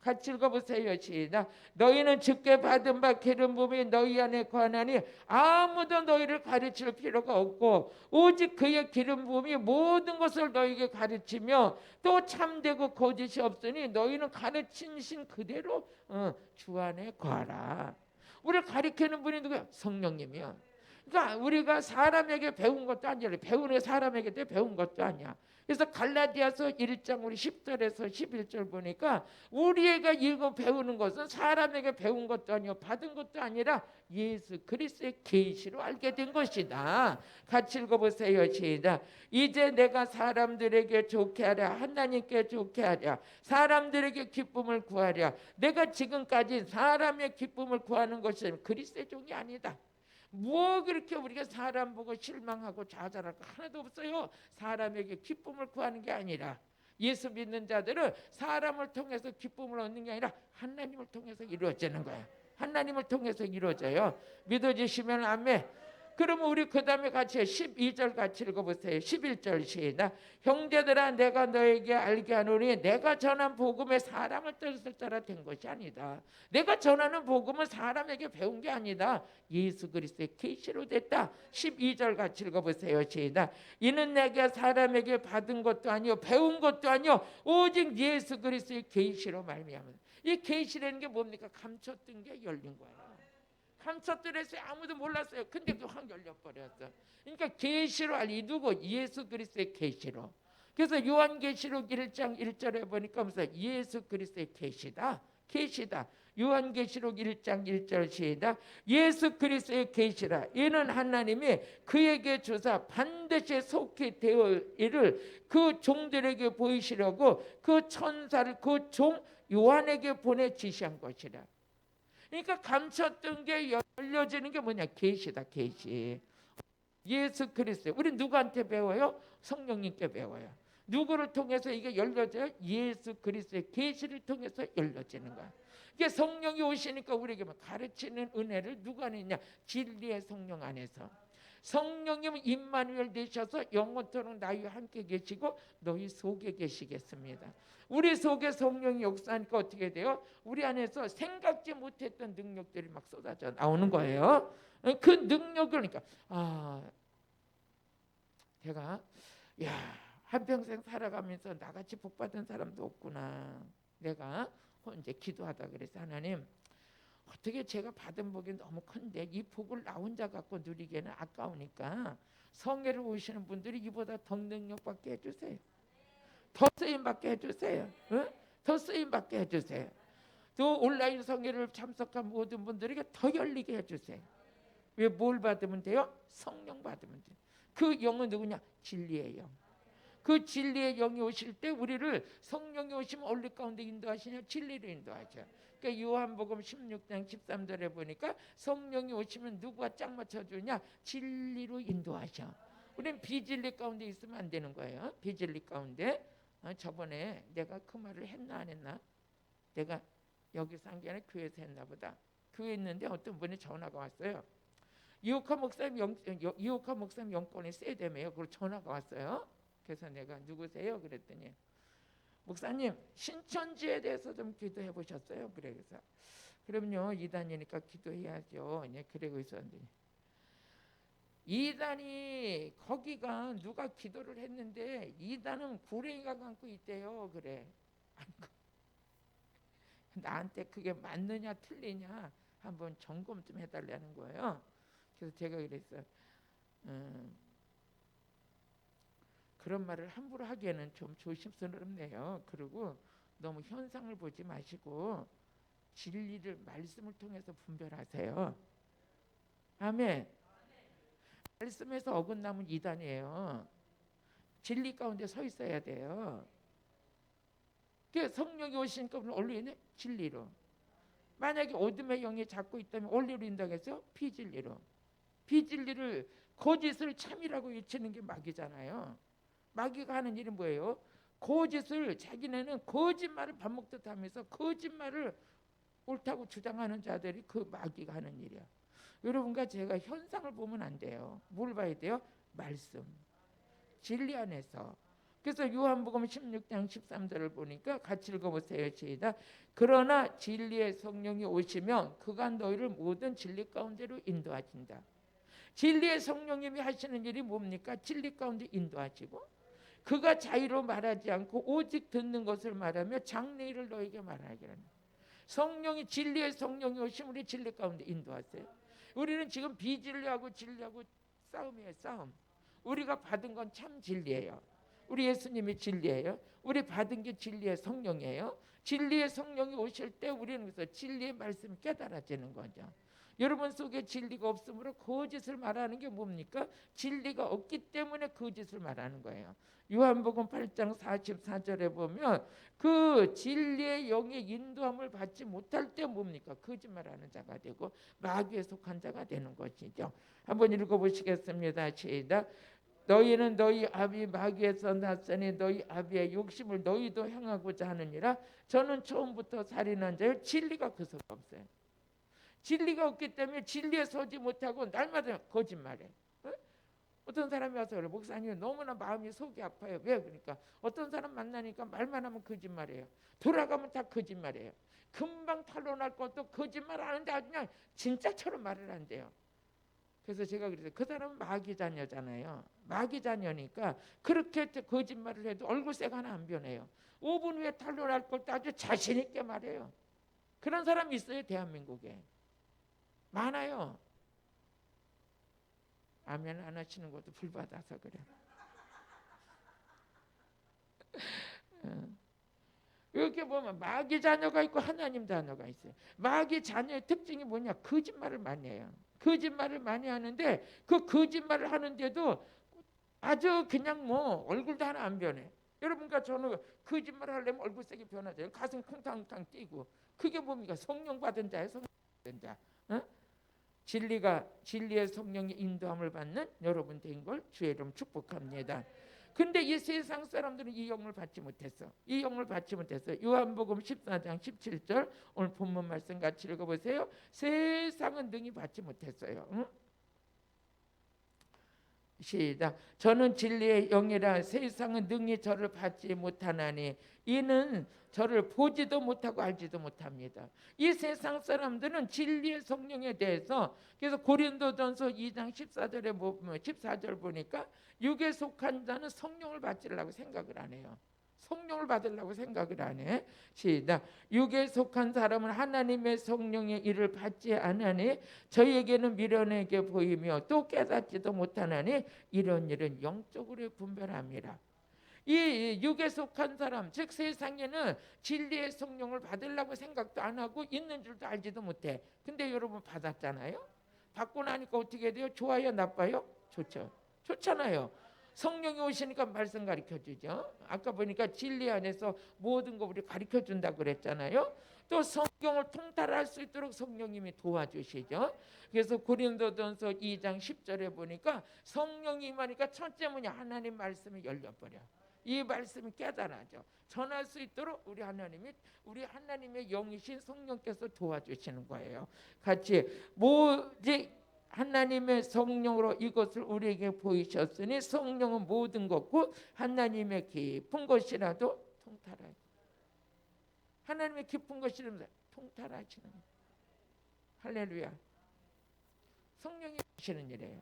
Speaker 1: 같이 읽어보세요. 시작. 너희는 주께 받은 바 기름 부음이 너희 안에 거하나니 아무도 너희를 가르칠 필요가 없고 오직 그의 기름 부음이 모든 것을 너희에게 가르치며 또 참되고 거짓이 없으니 너희는 가르치신 그대로 주 안에 거하라. 우리를 가르치는 분이 누구야? 성령님이야. 그러니까 우리가 사람에게 배운 것도 아니야. 배우는 사람에게 배운 것도 아니야. 그래서 갈라디아서 1장 우리 10절에서 11절 보니까 우리가 이거 배우는 것은 사람에게 배운 것도 아니요 받은 것도 아니라 예수 그리스도의 계시로 알게 된 것이다. 같이 읽어보세요. 시작. 이제 내가 사람들에게 좋게 하랴 하나님께 좋게 하랴 사람들에게 기쁨을 구하랴 내가 지금까지 사람의 기쁨을 구하는 것은 그리스도의 종이 아니다. 뭐 그렇게 우리가 사람 보고 실망하고 좌절할 거 하나도 없어요. 사람에게 기쁨을 구하는 게 아니라 예수 믿는 자들은 사람을 통해서 기쁨을 얻는 게 아니라 하나님을 통해서 이루어지는 거예요. 하나님을 통해서 이루어져요. 믿어주시면 아멘. 그러면 우리 그 다음에 같이 12절 같이 읽어보세요. 11절 시작. 형제들아 내가 너에게 알게 하노니 내가 전한 복음에 사람을 뜻을 따라 된 것이 아니다. 내가 전하는 복음은 사람에게 배운 게 아니다. 예수 그리스도의 계시로 됐다. 12절 같이 읽어보세요. 시작. 이는 내가 사람에게 받은 것도 아니요 배운 것도 아니요 오직 예수 그리스도의 계시로 말미암아. 이 계시라는 게 뭡니까? 감췄던 게 열린 거예요. 감췄더랬어요. 아무도 몰랐어요. 근데 확 열려버렸어. 그러니까 계시로 알리 누구? 예수 그리스도의 계시로. 그래서 요한계시록 1장 1절에 보니까 무슨 예수 그리스도의 계시다. 계시다. 요한계시록 1장 1절 시작. 예수 그리스도의 계시라. 이는 하나님이 그에게 주사 반드시 속히 되어 이를 그 종들에게 보이시려고 그 천사를 그 종 요한에게 보내 지시한 것이라. 그러니까 감췄던 게 열려지는 게 뭐냐? 계시다. 계시. 예수 그리스도. 우리 누구한테 배워요? 성령님께 배워요. 누구를 통해서 이게 열려져요? 예수 그리스도의 계시를 통해서 열려지는 거야. 이게 성령이 오시니까 우리에게 가르치는 은혜를 누가 내냐? 진리의 성령 안에서. 성령님은 임마누엘 되셔서 영원토록 나와 함께 계시고 너희 속에 계시겠습니다. 우리 속에 성령이 역사하니까 어떻게 돼요? 우리 안에서 생각지 못했던 능력들이 막 쏟아져 나오는 거예요. 그 능력을 그러니까 제가 한평생 살아가면서 나같이 복받은 사람도 없구나. 내가 이제 기도하다 그래서 하나님 어떻게 제가 받은 복이 너무 큰데 이 복을 나 혼자 갖고 누리기에는 아까우니까 성회를 오시는 분들이 이보다 더 능력 받게 해주세요. 더 쓰임 받게 해주세요. 더 쓰임 받게 해주세요. 또 온라인 성회를 참석한 모든 분들에게 더 열리게 해주세요. 왜 뭘 받으면 돼요? 성령 받으면 돼요. 그 영은 누구냐? 진리의 영. 그 진리의 영이 오실 때 우리를 성령이 오시면 원리 가운데 인도하시냐? 진리로 인도하죠. 그러니까 요한복음 16장 13절에 보니까 성령이 오시면 누구와 짝 맞춰주냐? 진리로 인도하셔. 우리는 비진리 가운데 있으면 안 되는 거예요. 비진리 가운데. 저번에 내가 그 말을 했나 안 했나? 내가 여기서 한 게 아니라 교회에서 했나 보다. 교회에 있는데 어떤 분이 전화가 왔어요. 이호카 목사님 영권이 세대매요. 그걸 전화가 왔어요. 그래서 내가 누구세요? 그랬더니 목사님 신천지에 대해서 좀 기도해 보셨어요? 그래서 그럼요, 이단이니까 기도해야죠. 네, 그러고 있었는데 이단이 거기가 누가 기도를 했는데 이단은 구렁이가 감고 있대요. 그래. 나한테 그게 맞느냐 틀리냐 한번 점검 좀 해달라는 거예요. 그래서 제가 그랬어요. 그런 말을 함부로 하기에는 좀 조심스럽네요. 그리고 너무 현상을 보지 마시고 진리를 말씀을 통해서 분별하세요. 아멘. 말씀에서 어긋나면 이단이에요. 진리 가운데 서 있어야 돼요. 성령이 오시니까 올리네 진리로. 만약에 어둠의 영이 잡고 있다면 올리로 인당해서 비진리로. 비진리를 거짓을 참이라고 외치는 게 마귀잖아요. 마귀가 하는 일은 뭐예요? 거짓을 자기네는 거짓말을 밥 먹듯 하면서 거짓말을 옳다고 주장하는 자들이 그 마귀가 하는 일이야. 여러분과 제가 현상을 보면 안 돼요. 뭘 봐야 돼요? 말씀. 진리 안에서. 그래서 요한복음 16장 13절을 보니까 같이 읽어보세요. 시작. 그러나 진리의 성령이 오시면 그가 너희를 모든 진리 가운데로 인도하신다. 진리의 성령님이 하시는 일이 뭡니까? 진리 가운데 인도하시고 그가 자유로 말하지 않고 오직 듣는 것을 말하며 장래일을 너에게 말하기를. 성령이 진리의 성령이 오시면 우리 진리 가운데 인도하세요. 우리는 지금 비진리하고 진리하고 싸움이에요. 싸움. 우리가 받은 건 참 진리예요. 우리 예수님이 진리예요. 우리 받은 게 진리의 성령이에요. 진리의 성령이 오실 때 우리는 그래서 진리의 말씀이 깨달아지는 거죠. 여러분 속에 진리가 없으므로 거짓을 말하는 게 뭡니까? 진리가 없기 때문에 거짓을 말하는 거예요. 요한복음 8장 44절에 보면 그 진리의 영의 인도함을 받지 못할 때 뭡니까? 거짓말하는 자가 되고 마귀에 속한 자가 되는 것이죠. 한번 읽어보시겠습니다. 시작. 너희는 너희 아비 마귀에서 났으니 너희 아비의 욕심을 너희도 행하고자 하느니라. 저는 처음부터 살인한 자요 진리가 그 속에 없어요. 진리가 없기 때문에 진리에 서지 못하고 날마다 거짓말해. 어떤 사람이 와서 그래, 목사님 너무나 마음이 속이 아파요. 왜? 그러니까 어떤 사람 만나니까 말만 하면 거짓말해요. 돌아가면 다 거짓말해요. 금방 탄로날 것도 거짓말 하는데 아주 그냥 진짜처럼 말을 한대요. 그래서 제가 그래서 그 사람은 마귀 자녀잖아요. 마귀 자녀니까 그렇게 거짓말을 해도 얼굴색 하나 안 변해요. 5분 후에 탄로날 것도 아주 자신 있게 말해요. 그런 사람이 있어요. 대한민국에. 많아요. 아멘 안 하시는 것도 불받아서 그래. 이렇게 보면 마귀 자녀가 있고 하나님 자녀가 있어요. 마귀 자녀의 특징이 뭐냐? 거짓말을 많이 해요. 거짓말을 많이 하는데 그 거짓말을 하는데도 아주 그냥 뭐 얼굴도 하나 안 변해. 여러분과 저는 거짓말을 하려면 얼굴색이 변하죠. 가슴 쿵탕쿵탕 뛰고. 그게 뭡니까? 성령 받은 자예요. 성령 받은 자. 어? 진리의 성령의 인도함을 받는 여러분 된 걸 주의 이름 축복합니다. 근데 이 세상 사람들은 이 영을 받지 못했어. 이 영을 받지 못했어. 요한복음 14장 17절 오늘 본문 말씀 같이 읽어보세요. 세상은 능히 받지 못했어요. 응? 시작. 저는 진리의 영이라 세상은 능히 저를 받지 못하나니 이는 저를 보지도 못하고 알지도 못합니다. 이 세상 사람들은 진리의 성령에 대해서 그래서 고린도전서 2장 14절 보니까 육에 속한 자는 성령을 받으려고 생각을 안 해요. 성령을 받으려고 생각을 안 해. 시작. 육에 속한 사람은 하나님의 성령의 일을 받지 않으니 저희에게는 미련하게 보이며 또 깨닫지도 못하나니 이런 일은 영적으로 분별합니다. 이 육에 속한 사람, 즉 세상에는 진리의 성령을 받으려고 생각도 안 하고 있는 줄도 알지도 못해. 근데 여러분 받았잖아요. 받고 나니까 어떻게 돼요? 좋아요, 나빠요? 좋죠. 좋잖아요. 성령이 오시니까 말씀 가르쳐주죠. 아까 보니까 진리 안에서 모든 거 우리 가르쳐준다고 그랬잖아요. 또 성경을 통달할 수 있도록 성령님이 도와주시죠. 그래서 고린도전서 2장 10절에 보니까 성령이 임하니까 첫째 뭐냐? 하나님 말씀이 열려버려. 이 말씀이 깨달아져. 전할 수 있도록 우리 하나님의 영이신 성령께서 도와주시는 거예요. 같이 뭐지? 하나님의 성령으로 이것을 우리에게 보이셨으니 성령은 모든 것고 하나님의 깊은 것이라도 통달하시. 하나님의 깊은 것이라도 통달하시는. 할렐루야. 성령이 오시는 일이에요.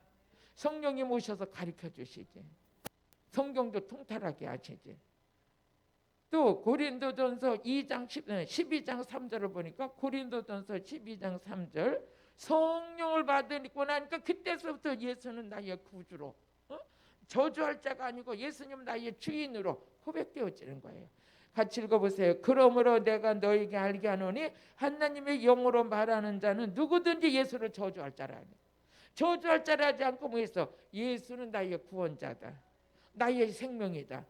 Speaker 1: 성령이 오셔서 가르쳐 주시지. 성경도 통달하게 하시지. 또 고린도전서 12장 3절을 보니까 고린도전서 12장 3절 성령을 받으니까 나니까 그때서부터 예수는 나의 구주로 저주할 자가 아니고 예수님 나의 주인으로 고백되어지는 거예요. 같이 읽어보세요. 그러므로 내가 너에게 알게 하노니 하나님의 영으로 말하는 자는 누구든지 예수를 저주할 자라 하니 저주할 자라 하지 않고 뭐했어? 예수는 나의 구원자다. 나의 생명이다.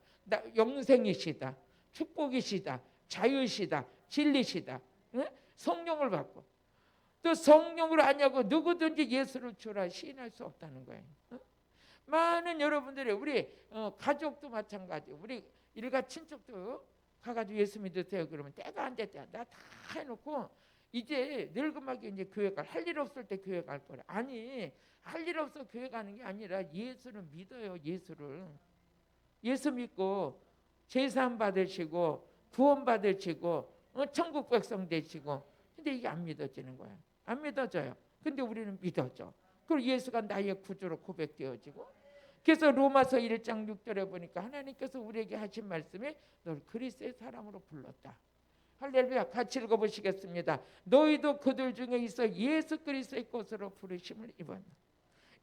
Speaker 1: 영생이시다. 축복이시다. 자유시다. 진리시다. 응? 성령을 받고 또 성령으로 아냐고 누구든지 예수를 주라 시인할 수 없다는 거예요. 응? 많은 여러분들이 우리 가족도 마찬가지 우리 일가 친척도 가가지고 예수 믿으세요 그러면 때가 안 됐다 나 다 해놓고 이제 늙음하게 이제 교회 할 일 없을 때 교회 갈 거래. 아니 할 일 없어 교회 가는 게 아니라 예수를 믿어요. 예수 믿고 제사함 받으시고 구원 받으시고 천국 백성 되시고 근데 이게 안 믿어지는 거야. 안 믿어져요. 근데 우리는 믿어져. 그리고 예수가 나의 구주로 고백되어지고 그래서 로마서 1장 6절에 보니까 하나님께서 우리에게 하신 말씀이 널 그리스도의 사람으로 불렀다. 할렐루야. 같이 읽어보시겠습니다. 너희도 그들 중에 있어 예수 그리스도의 것으로 부르심을 입었다.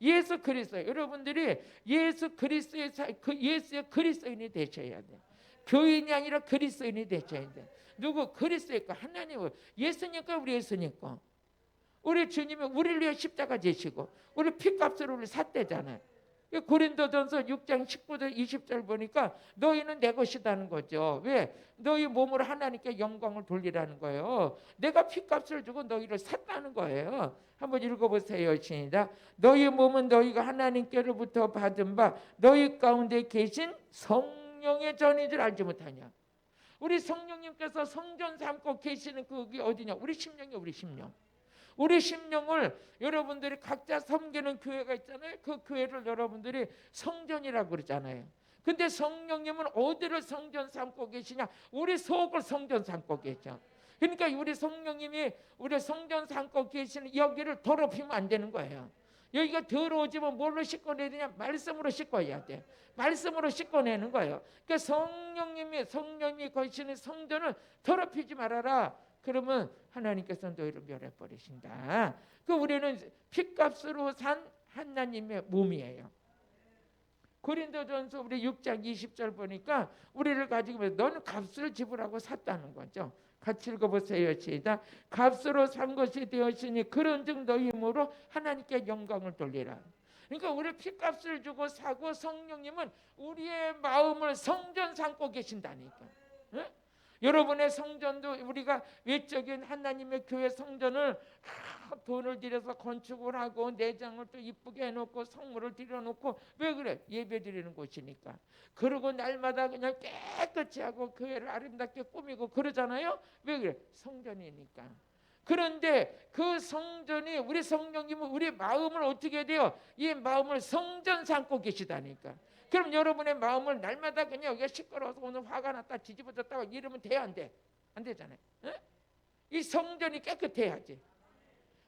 Speaker 1: 예수 그리스도 여러분들이 예수 그리스도의 예수의 그리스도인이 되셔야 돼. 교인이 아니라 그리스도인이 되셔야 돼. 누구? 그리스도의 거 하나님을 예수니까 우리 예수니까 우리 주님이 우리를 위해 십자가 지시고 우리 피값으로 우리 샀대잖아요. 고린도전서 6장 19절 20절 보니까 너희는 내 것이라는 거죠. 왜? 너희 몸으로 하나님께 영광을 돌리라는 거예요. 내가 피값을 주고 너희를 샀다는 거예요. 한번 읽어보세요. 시작. 너희 몸은 너희가 하나님께로부터 받은 바 너희 가운데 계신 성령의 전인 줄 알지 못하냐. 우리 성령님께서 성전 삼고 계시는 그게 어디냐. 우리 심령이 우리 심령. 우리 심령을 여러분들이 각자 섬기는 교회가 있잖아요. 그 교회를 여러분들이 성전이라고 그러잖아요. 근데 성령님은 어디를 성전 삼고 계시냐? 우리 속을 성전 삼고 계셔. 그러니까 우리 성령님이 우리 성전 삼고 계시는 여기를 더럽히면 안 되는 거예요. 여기가 더러워지면 뭘로 씻어내야 되냐? 말씀으로 씻어야 돼. 말씀으로 씻어내는 거예요. 그러니까 성령님이 거시는 성전을 더럽히지 말아라. 그러면 하나님께서 너희를 멸해버리신다. 그 우리는 핏값으로 산 하나님의 몸이에요. 고린도전서 우리 6장 20절 보니까 우리를 가지고 너는 값을 지불하고 샀다는 거죠. 같이 읽어보세요. 시작. 값으로 산 것이 되었으니 그런즉 너희 힘으로 하나님께 영광을 돌리라. 그러니까 우리 핏값을 주고 사고 성령님은 우리의 마음을 성전 삼고 계신다니까. 응? 여러분의 성전도 우리가 외적인 하나님의 교회 성전을 돈을 들여서 건축을 하고 내장을 또 이쁘게 해놓고 성물을 들여놓고 왜 그래? 예배 드리는 곳이니까. 그러고 날마다 그냥 깨끗이 하고 교회를 아름답게 꾸미고 그러잖아요. 왜 그래? 성전이니까. 그런데 그 성전이 우리 성령님은 우리 마음을 어떻게 해야 돼요? 이 마음을 성전 삼고 계시다니까. 그럼 여러분의 마음을 날마다 그냥 여기가 시끄러워서 오늘 화가 났다 뒤집어졌다 이러면 돼야 안 돼? 안 되잖아요. 에? 이 성전이 깨끗해야지.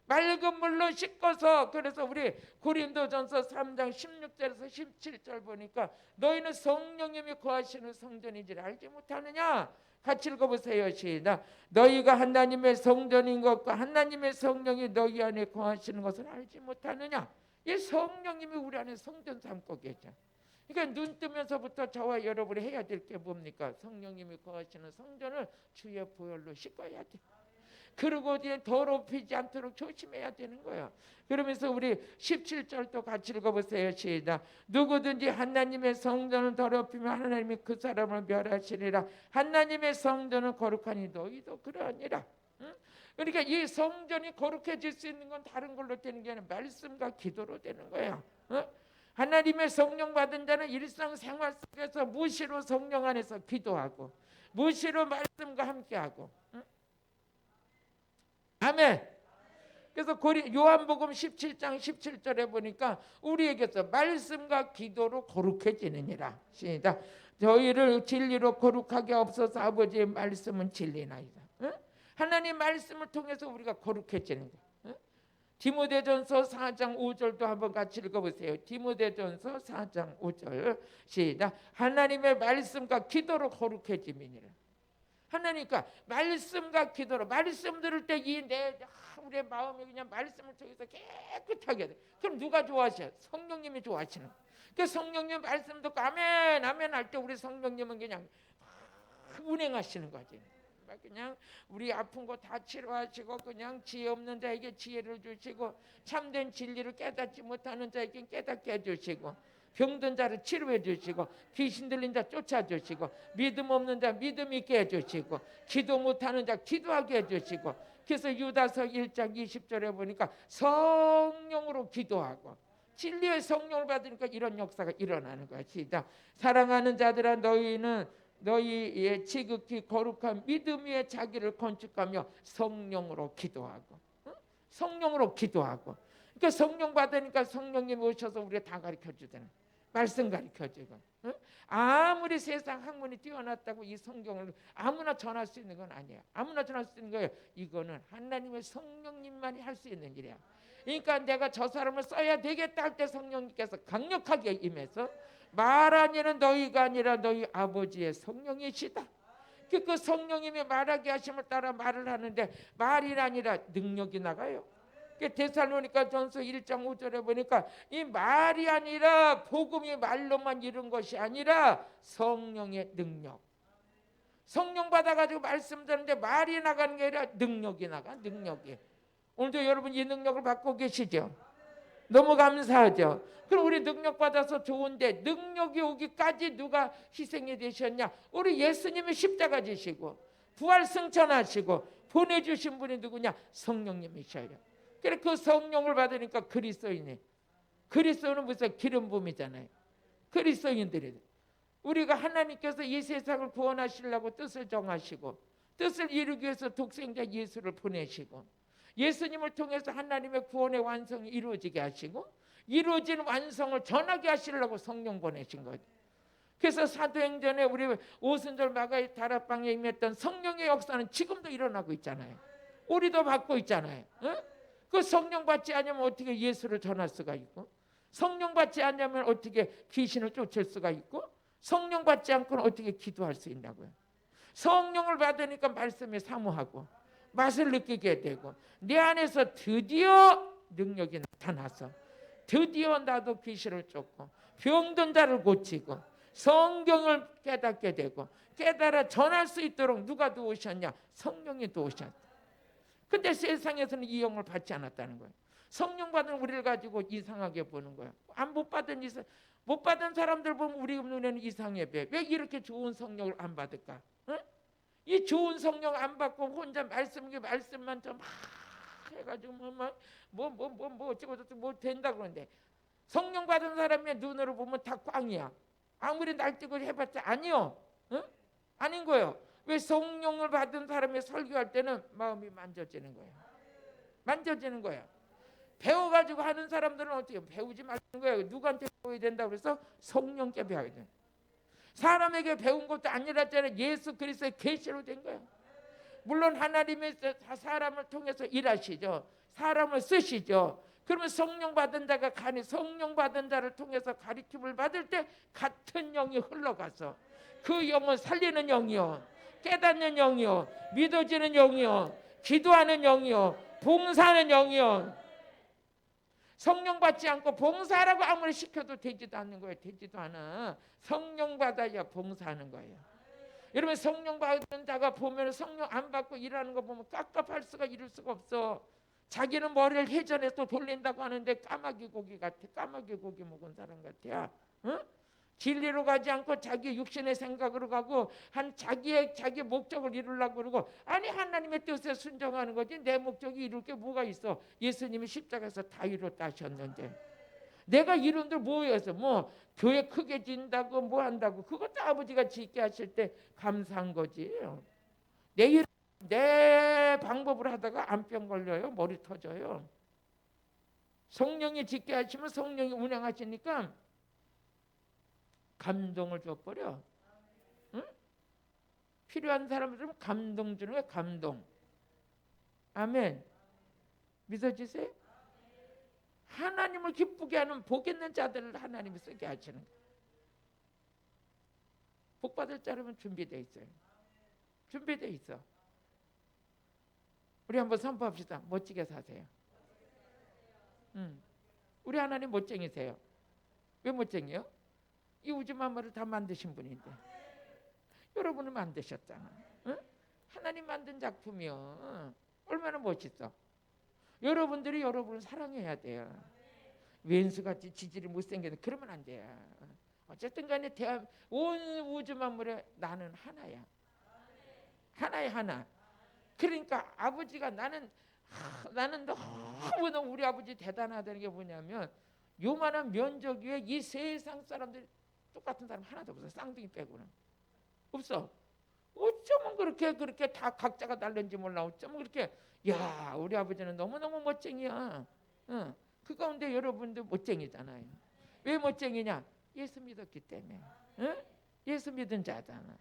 Speaker 1: 맑은 물로 씻어서 그래서 우리 고린도전서 3장 16절에서 17절 보니까 너희는 성령님이 거하시는 성전인지를 알지 못하느냐? 같이 읽어보세요. 시작. 너희가 하나님의 성전인 것과 하나님의 성령이 너희 안에 거하시는 것을 알지 못하느냐? 이 성령님이 우리 안에 성전 삼고 계셔. 그러니까 눈 뜨면서부터 저와 여러분이 해야 될 게 뭡니까? 성령님이 거하시는 성전을 주의 보혈로 씻어야 돼. 그리고 이제 더럽히지 않도록 조심해야 되는 거예요. 그러면서 우리 17절도 같이 읽어보세요. 시작. 누구든지 하나님의 성전을 더럽히면 하나님이 그 사람을 멸하시리라. 하나님의 성전은 거룩하니 너희도 그러하니라. 응? 그러니까 이 성전이 거룩해질 수 있는 건 다른 걸로 되는 게 아니라 말씀과 기도로 되는 거예요. 응? 하나님의 성령 받은 자는 일상생활 속에서 무시로 성령 안에서 기도하고 무시로 말씀과 함께하고. 응? 아멘. 그래서 요한복음 17장 17절에 보니까 우리에게서 말씀과 기도로 거룩해지느니라. 시작. 저희를 진리로 거룩하게 없어서 아버지의 말씀은 진리나이다. 응? 하나님 말씀을 통해서 우리가 거룩해지는 거예요. 응? 디모데전서 4장 5절도 한번 같이 읽어보세요. 디모데전서 4장 5절 시작. 하나님의 말씀과 기도로 거룩해짐이니라. 하나니까 말씀과 기도로, 말씀 들을 때 우리의 마음이 그냥 말씀을 통해서 깨끗하게 돼. 그럼 누가 좋아하셔요? 성령님이 좋아하시는 거예요. 그 성령님 말씀 듣고 아멘 아멘 할 때 우리 성령님은 그냥 운행하시는 거지. 그냥 우리 아픈 거 다 치료하시고, 그냥 지혜 없는 자에게 지혜를 주시고, 참된 진리를 깨닫지 못하는 자에게 깨닫게 해주시고, 병든 자를 치료해 주시고, 귀신 들린 자 쫓아주시고, 믿음 없는 자 믿음 있게 해주시고, 기도 못하는 자 기도하게 해주시고. 그래서 유다서 1장 20절에 보니까 성령으로 기도하고, 진리의 성령을 받으니까 이런 역사가 일어나는 것이다. 사랑하는 자들아, 너희는 너희의 지극히 거룩한 믿음 위에 자기를 건축하며 성령으로 기도하고, 성령으로 기도하고. 그러니까 성령 받으니까 성령님 오셔서 우리가 다 가르쳐 주잖아요. 말씀 가르쳐 주고. 아무리 세상 학문이 뛰어났다고 이 성경을 아무나 전할 수 있는 건 아니에요. 아무나 전할 수 있는 거예요. 이거는 하나님의 성령님만이 할 수 있는 일이야. 그러니까 내가 저 사람을 써야 되겠다 할 때 성령님께서 강력하게 임해서, 말하는 이는 너희가 아니라 너희 아버지의 성령이시다. 그 성령님이 말하게 하심을 따라 말을 하는데, 말이 아니라 능력이 나가요. 데살로니가 전서 1장 5절에 보니까 이 말이 아니라, 복음이 말로만 이룬 것이 아니라 성령의 능력. 성령 받아가지고 말씀 듣는데 말이 나가는 게 아니라 능력이 나가. 능력이. 오늘도 여러분 이 능력을 받고 계시죠? 너무 감사하죠. 그럼 우리 능력 받아서 좋은데, 능력이 오기까지 누가 희생이 되셨냐? 우리 예수님이 십자가 지시고 부활 승천하시고 보내주신 분이 누구냐? 성령님이셔요. 그래서 그 성령을 받으니까 그리스도인이, 그리스도는 무슨 기름 부음이잖아요. 그리스도인들이, 우리가 하나님께서 이 세상을 구원하시려고 뜻을 정하시고, 뜻을 이루기 위해서 독생자 예수를 보내시고, 예수님을 통해서 하나님의 구원의 완성이 이루어지게 하시고, 이루어진 완성을 전하게 하시려고 성령 보내신 거죠. 그래서 사도행전에 우리 오순절 마가의 다락방에 임했던 성령의 역사는 지금도 일어나고 있잖아요. 우리도 받고 있잖아요. 그 성령 받지 않으면 어떻게 예수를 전할 수가 있고, 성령 받지 않으면 어떻게 귀신을 쫓을 수가 있고, 성령 받지 않고는 어떻게 기도할 수 있냐고요. 성령을 받으니까 말씀에 사모하고 맛을 느끼게 되고, 내 안에서 드디어 능력이 나타나서 드디어 나도 귀신을 쫓고 병든 자를 고치고 성경을 깨닫게 되고, 깨달아 전할 수 있도록 누가 도우셨냐? 성령이 도우셨다. 근데 세상에서는 이 영을 받지 않았다는 거예요. 성령 받은 우리를 가지고 이상하게 보는 거예요. 못 받은 사람들 보면 우리 눈에는 이상해. 왜 이렇게 좋은 성령을 안 받을까? 응? 이 좋은 성령 안 받고 혼자 말씀만 좀 해가지고 뭐 어쩌고 뭐 된다 그러는데, 성령 받은 사람의 눈으로 보면 다 꽝이야. 아무리 날뛰고 해봤자 아니요. 응? 아닌 거예요. 왜? 성령을 받은 사람이 설교할 때는 마음이 만져지는 거예요. 만져지는 거예요. 배워가지고 하는 사람들은 어떻게 배우지 말는 거예요. 누구한테 배워야 된다고 그래서 성령께 배워야 돼. 사람에게 배운 것도 아니라잖아요. 예수 그리스도의 계시로 된 거예요. 물론 하나님이 사람을 통해서 일하시죠. 사람을 쓰시죠. 그러면 성령 받은 자가 가니, 성령 받은 자를 통해서 가르침을 받을 때 같은 영이 흘러가서 그 영은 살리는 영이요, 깨닫는 영이요, 믿어지는 영이요, 기도하는 영이요, 봉사하는 영이요. 성령 받지 않고 봉사라고 아무리 시켜도 되지도 않는 거예요. 되지도 않아. 성령 받아야 봉사하는 거예요. 여러분, 성령 받은 자가 보면 성령 안 받고 일하는 거 보면 깝깝할 수가 이룰 수가 없어. 자기는 머리를 회전해서 또 돌린다고 하는데 까마귀 고기 같아. 까마귀 고기 먹은 사람 같아. 응? 진리로 가지 않고 자기 육신의 생각으로 가고 자기 목적을 이루려고 그러고, 아니 하나님의 뜻에 순종하는 거지 내 목적이 이룰 게 뭐가 있어. 예수님이 십자가에서 다 이뤘다 하셨는데 내가 이룬들 뭐해서 뭐 교회 크게 진다고 뭐 한다고, 그것도 아버지가 짓게 하실 때 감사한 거지. 내 방법으로 하다가 암병 걸려요. 머리 터져요. 성령이 짓게 하시면 성령이 운행하시니까 감동을 줘버려. 응? 필요한 사람들은 감동 주는 거야. 감동. 아멘. 믿어지세요? 하나님을 기쁘게 하는 복 있는 자들을 하나님이 쓰게 하시는 거예요. 복 받을 자라면 준비되어 있어요. 준비되어 있어. 우리 한번 선포합시다. 멋지게 사세요. 우리 하나님 멋쟁이세요. 왜 멋쟁이요? 이 우주 만물을 다 만드신 분인데 여러분을 만드셨잖아. 응? 하나님 만든 작품이요. 얼마나 멋있어. 여러분들이 여러분을 사랑해야 돼요. 왼수같이 지질이 못생겨도 그러면 안 돼요. 어쨌든 간에 온 우주 만물에 나는 하나야. 하나야 하나. 그러니까 아버지가 나는 너무너무 우리 아버지 대단하다는 게 뭐냐면 요만한 면적 위에 이 세상 사람들이 똑같은 사람 하나도 없어. 쌍둥이 빼고는 없어. 어쩌면 그렇게 다 각자가 다른지 몰라. 어쩌면 그렇게 야 우리 아버지는 너무너무 멋쟁이야. 그 가운데 여러분도 멋쟁이잖아요. 왜 멋쟁이냐? 예수 믿었기 때문에. 예수 믿은 자잖아.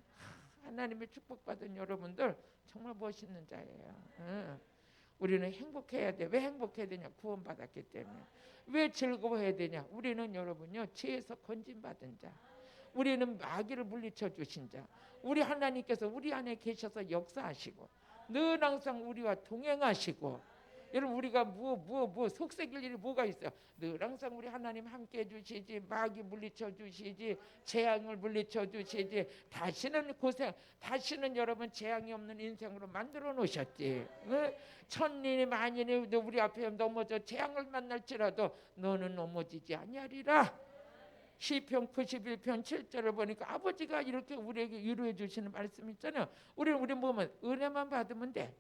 Speaker 1: 하나님의 축복받은 여러분들 정말 멋있는 자예요. 우리는 행복해야 돼. 왜 행복해야 되냐? 구원받았기 때문에. 왜 즐거워해야 되냐? 우리는 여러분요 죄에서 건진받은 자. 우리는 마귀를 물리쳐 주신 자. 우리 하나님께서 우리 안에 계셔서 역사하시고 늘 항상 우리와 동행하시고 여러분 우리가 뭐 속색일 일이 뭐가 있어요? 늘 항상 우리 하나님 함께 해주시지 마귀 물리쳐 주시지 재앙을 물리쳐 주시지 다시는 여러분 재앙이 없는 인생으로 만들어 놓으셨지. 천인이 만인이 우리 앞에 넘어져 재앙을 만날지라도 너는 넘어지지 아니하리라. 시편 91편 7절을 보니까 아버지가 이렇게 우리에게 위로해 주시는 말씀 있잖아요. 우리 보면 은혜만 받으면 돼.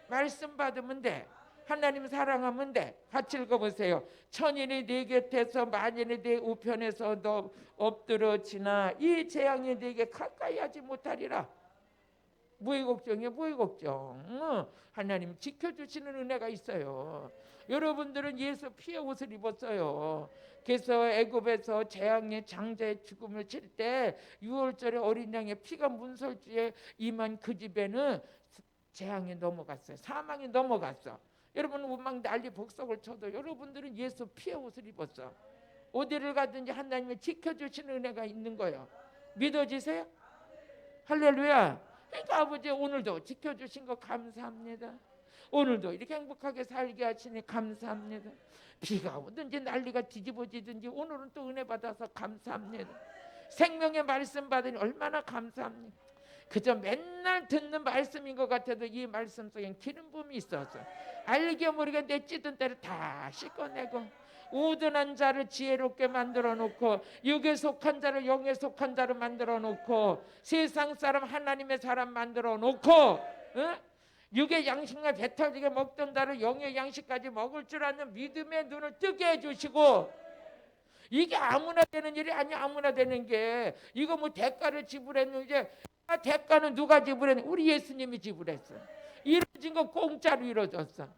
Speaker 1: 말씀 받으면 돼. 하나님 사랑하면 돼. 같이 읽어보세요. 천인이 네 곁에서 만인이 네 우편에서 너 엎드러지나 이 재앙이 네게 가까이 하지 못하리라. 뭐의 걱정이야? 뭐의 걱정? 하나님 지켜주시는 은혜가 있어요. 여러분들은 예수 피의 옷을 입었어요. 그래서 애굽에서 재앙의 장자의 죽음을 칠 때 6월절에 어린 양의 피가 문설주에 임한 그 집에는 재앙이 넘어갔어요. 사망이 넘어갔어. 여러분은 막 난리 복석을 쳐도 여러분들은 예수 피의 옷을 입었어. 어디를 가든지 하나님이 지켜주시는 은혜가 있는 거예요. 믿어지세요? 할렐루야. 그러니까 아버지 오늘도 지켜주신 거 감사합니다. 오늘도 이렇게 행복하게 살게 하시니 감사합니다. 비가 오든지 난리가 뒤집어지든지 오늘은 또 은혜 받아서 감사합니다. 생명의 말씀 받으니 얼마나 감사합니다. 그저 맨날 듣는 말씀인 것 같아도 이 말씀 속엔 기름 부음이 있어서 알게 모르게 내 찌든 때를 다 씻어내고 우둔한 자를 지혜롭게 만들어 놓고 육에 속한 자를 영에 속한 자를 만들어 놓고 세상 사람 하나님의 사람 만들어 놓고 육의 양식과 배탈지게 먹던 자를 영의 양식까지 먹을 줄 아는 믿음의 눈을 뜨게 해주시고 이게 아무나 되는 일이 아니야. 아무나 되는 게 이거 뭐 대가를 지불했는데 대가는 누가 지불했냐? 우리 예수님이 지불했어. 이루어진 거 공짜로 이루어졌어.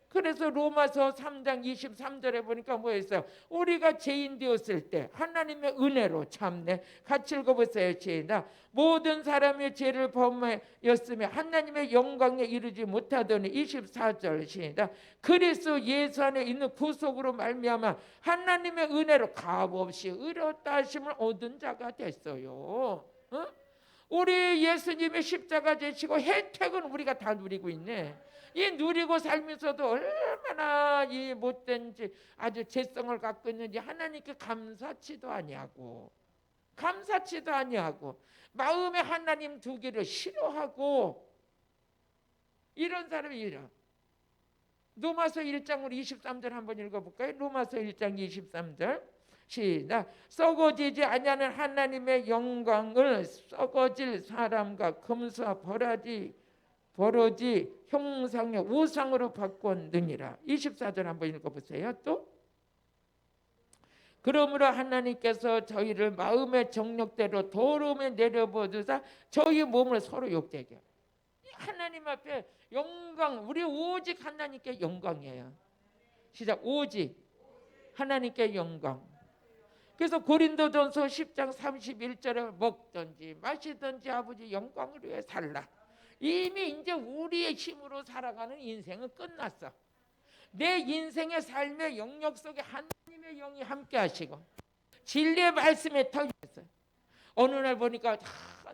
Speaker 1: 그래서 로마서 3장 23절에 보니까 뭐였어요? 우리가 죄인 되었을 때 하나님의 은혜로 참네. 같이 읽어보세요. 죄인아 모든 사람의 죄를 범하였으며 하나님의 영광에 이르지 못하더니 24절 시작. 그리스도 예수 안에 있는 구속으로 말미암아 하나님의 은혜로 값없이 의롭다 하심을 얻은 자가 됐어요. 우리 예수님의 십자가 지시고 혜택은 우리가 다 누리고 있네. 이 누리고 살면서도 얼마나 이 못된지 아주 죄성을 갖고 있는지 하나님께 감사치도 아니하고 마음에 하나님 두기를 싫어하고 이런 사람이 이래. 로마서 1장 우리 23절 한번 읽어볼까요? 로마서 1장 23절 시작. 썩어지지 아니하는 하나님의 영광을 썩어질 사람과 금수와 버러지 형상의 우상으로 바꿨느니라. 24절 한번 읽어보세요. 또 그러므로 하나님께서 저희를 마음의 정욕대로 더러움에 내려버리사 저희 몸을 서로 욕되게. 하나님 앞에 영광, 우리 오직 하나님께 영광이에요. 시작. 오직 하나님께 영광. 그래서 고린도전서 10장 31절에 먹든지 마시든지 아버지 영광을 위해 살라. 이미 이제 우리의 힘으로 살아가는 인생은 끝났어. 내 인생의 삶의 영역 속에 하나님의 영이 함께 하시고 진리의 말씀에 터있어요. 어느 날 보니까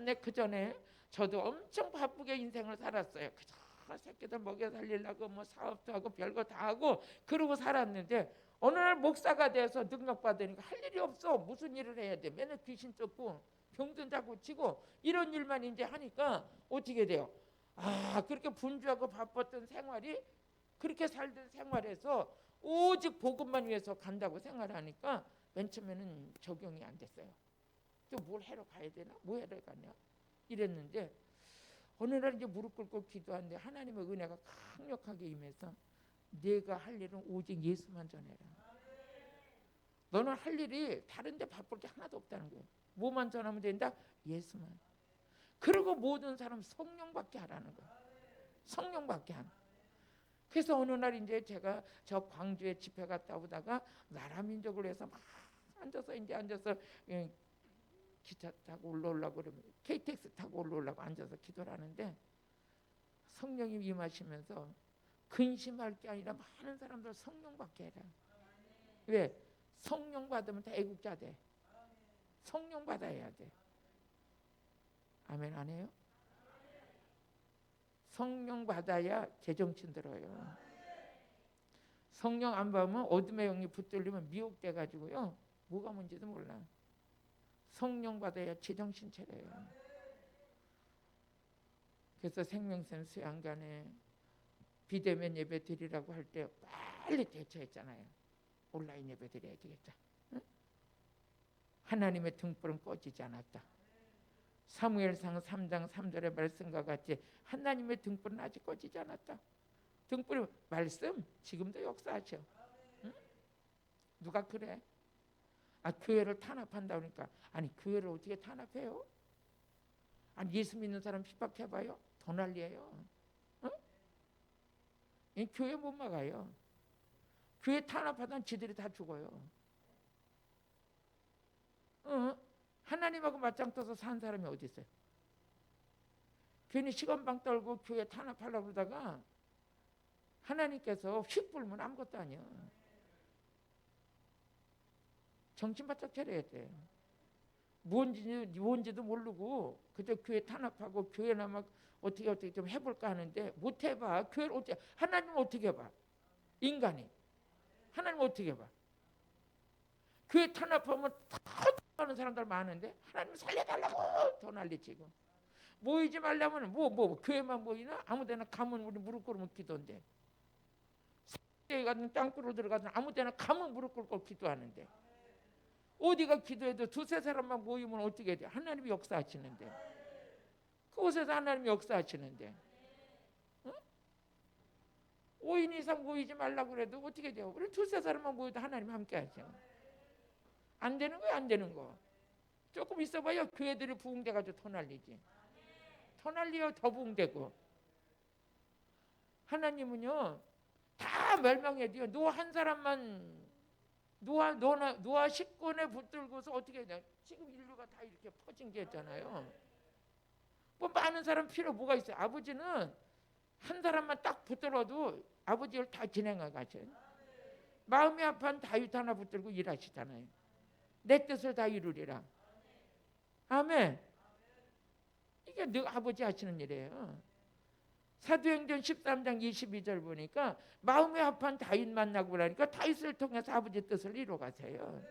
Speaker 1: 내 그전에 저도 엄청 바쁘게 인생을 살았어요. 그저 새끼들 먹여 살리려고 뭐 사업도 하고 별거 다 하고 그러고 살았는데 어느 날 목사가 돼서 능력받으니까 할 일이 없어. 무슨 일을 해야 돼. 맨날 귀신 쫓고 병든 다 고치고 이런 일만 이제 하니까 어떻게 돼요? 그렇게 분주하고 바빴던 생활이 그렇게 살던 생활에서 오직 복음만 위해서 간다고 생활하니까 맨 처음에는 적용이 안 됐어요. 또 뭘 하러 가야 되나? 뭐 하러 가냐? 이랬는데 어느 날 이제 무릎 꿇고 기도하는데 하나님의 은혜가 강력하게 임해서 네가 할 일은 오직 예수만 전해라. 너는 할 일이 다른 데 바쁠 게 하나도 없다는 거예요. 뭐만 전하면 된다? 예수만. 그리고 모든 사람 성령받게 하라는 거예요. 성령받게 하는. 그래서 어느 날 이제 제가 저 광주에 집회 갔다 오다가 나라 민족을 해서 막 앉아서 기차 타고 올라오려고 그러면 KTX 타고 올라오려고 앉아서 기도를 하는데 성령이 임하시면서 근심할 게 아니라 많은 사람들 성령 받게 해라. 왜? 성령 받으면 다 애국자 돼. 성령 받아야 돼. 아멘 안 해요? 성령 받아야 제정신 들어요. 성령 안 받으면 어둠의 영이 붙들리면 미혹돼 가지고요. 뭐가 뭔지도 몰라. 성령 받아야 제정신 차려요. 그래서 생명샘 수양관에 비대면 예배 드리라고 할 때 빨리 대처했잖아요. 온라인 예배 드려야 되겠다. 응? 하나님의 등불은 꺼지지 않았다. 사무엘상 3장 3절의 말씀과 같이 하나님의 등불은 아직 꺼지지 않았다. 등불이 말씀 지금도 역사하죠. 응? 누가 그래? 교회를 탄압한다 그러니까 아니 교회를 어떻게 탄압해요? 아니 예수 믿는 사람 핍박해봐요? 더 난리예요. 응? 교회 못 막아요. 교회 탄압하다 지들이 다 죽어요. 하나님하고 맞짱 떠서 산 사람이 어디 있어요? 괜히 시건방 떨고 교회 탄압하려고 그러다가 하나님께서 휙 불면 아무것도 아니야. 정신 바짝 차려야 돼. 뭔지도 모르고 그저 교회 탄압하고 교회나 막 어떻게 좀 해볼까 하는데 못 해봐. 교회를 어떻게 하나님은 어떻게 해봐? 인간이 하나님 어떻게 해봐? 교회 탄압하면 다 하는 사람들 많은데 하나님 살려달라고 더 난리치고 모이지 말라면 뭐 교회만 모이나 아무데나 가면 우리 무릎 꿇으면 기도인데 사대에 가든 땅굴로 들어가든 아무데나 가면 무릎 꿇고 기도하는데 어디가 기도해도 두세 사람만 모이면 어떻게 돼? 하나님이 역사하시는데 그곳에서 하나님이 역사하시는데 5인 이상 모이지 말라고 그래도 어떻게 돼요? 우리 두세 사람만 모여도 하나님 함께 하죠. 안 되는 거야 안 되는 거. 조금 있어봐요 교회들이 부흥돼가지고 더 난리지. 더 난리요 더 부흥되고. 하나님은요 다 멸망해도요 노아 한 사람만 노아 식권에 붙들고서 어떻게 해야 돼? 지금 인류가 다 이렇게 퍼진 게 있잖아요. 뭐 많은 사람 필요 뭐가 있어요? 아버지는 한 사람만 딱 붙들어도 아버지를 다 진행해 가셔요. 마음이 아픈 다윗 하나 붙들고 일하시잖아요. 내 뜻을 다 이루리라. 아멘. 이게 너 아버지 하시는 일이에요. 사도행전 13장 22절 보니까 마음이 합한 다윗 만나고 그러니까 다윗을 통해서 아버지 뜻을 이루어가세요.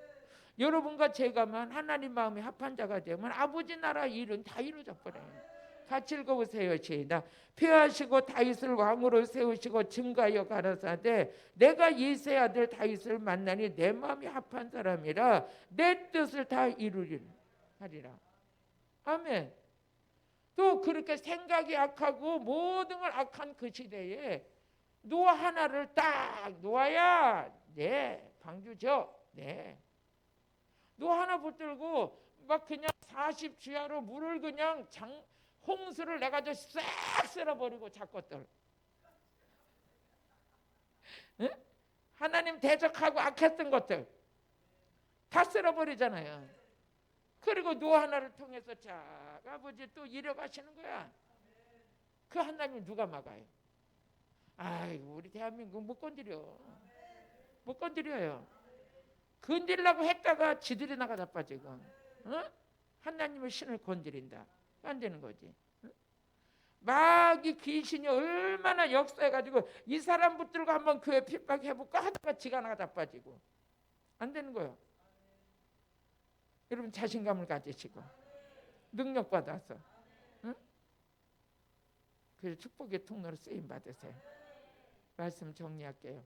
Speaker 1: 여러분과 제가만 하나님 마음이 합한 자가 되면 아버지 나라 일은 다 이루어져 버려요. 같이 읽어보세요. 시작. 폐하시고 다윗을 왕으로 세우시고 증가하여 가라사대 내가 예세의 아들 다윗을 만나니 내 마음이 합한 사람이라 내 뜻을 다 이루리라 하리라. 아멘. 또 그렇게 생각이 악하고 모든 걸 악한 그 시대에 노아 하나를 딱 노아야 네 방주죠. 네 노아 하나 붙들고 막 그냥 40주야로 물을 그냥 홍수를 내가지고 싹 쓸어버리고 작것들 응? 하나님 대적하고 악했던 것들 다 쓸어버리잖아요. 그리고 노아 하나를 통해서 자 아버지 또 이뤄가시는 거야. 그 하나님 누가 막아요? 아이고 우리 대한민국 못 건드려. 못 건드려요. 건드리려고 했다가 지들이 나가 자빠지고. 어? 하나님의 신을 건드린다. 안 되는 거지. 막 이 귀신이 얼마나 역사해가지고 이 사람 붙들고 한번 교회 핍박해볼까 하다가 지가 나가 자빠지고. 안 되는 거예요. 여러분 자신감을 가지시고 능력 받아서, 응? 그래서 축복의 통로로 쓰임 받으세요. 말씀 정리할게요.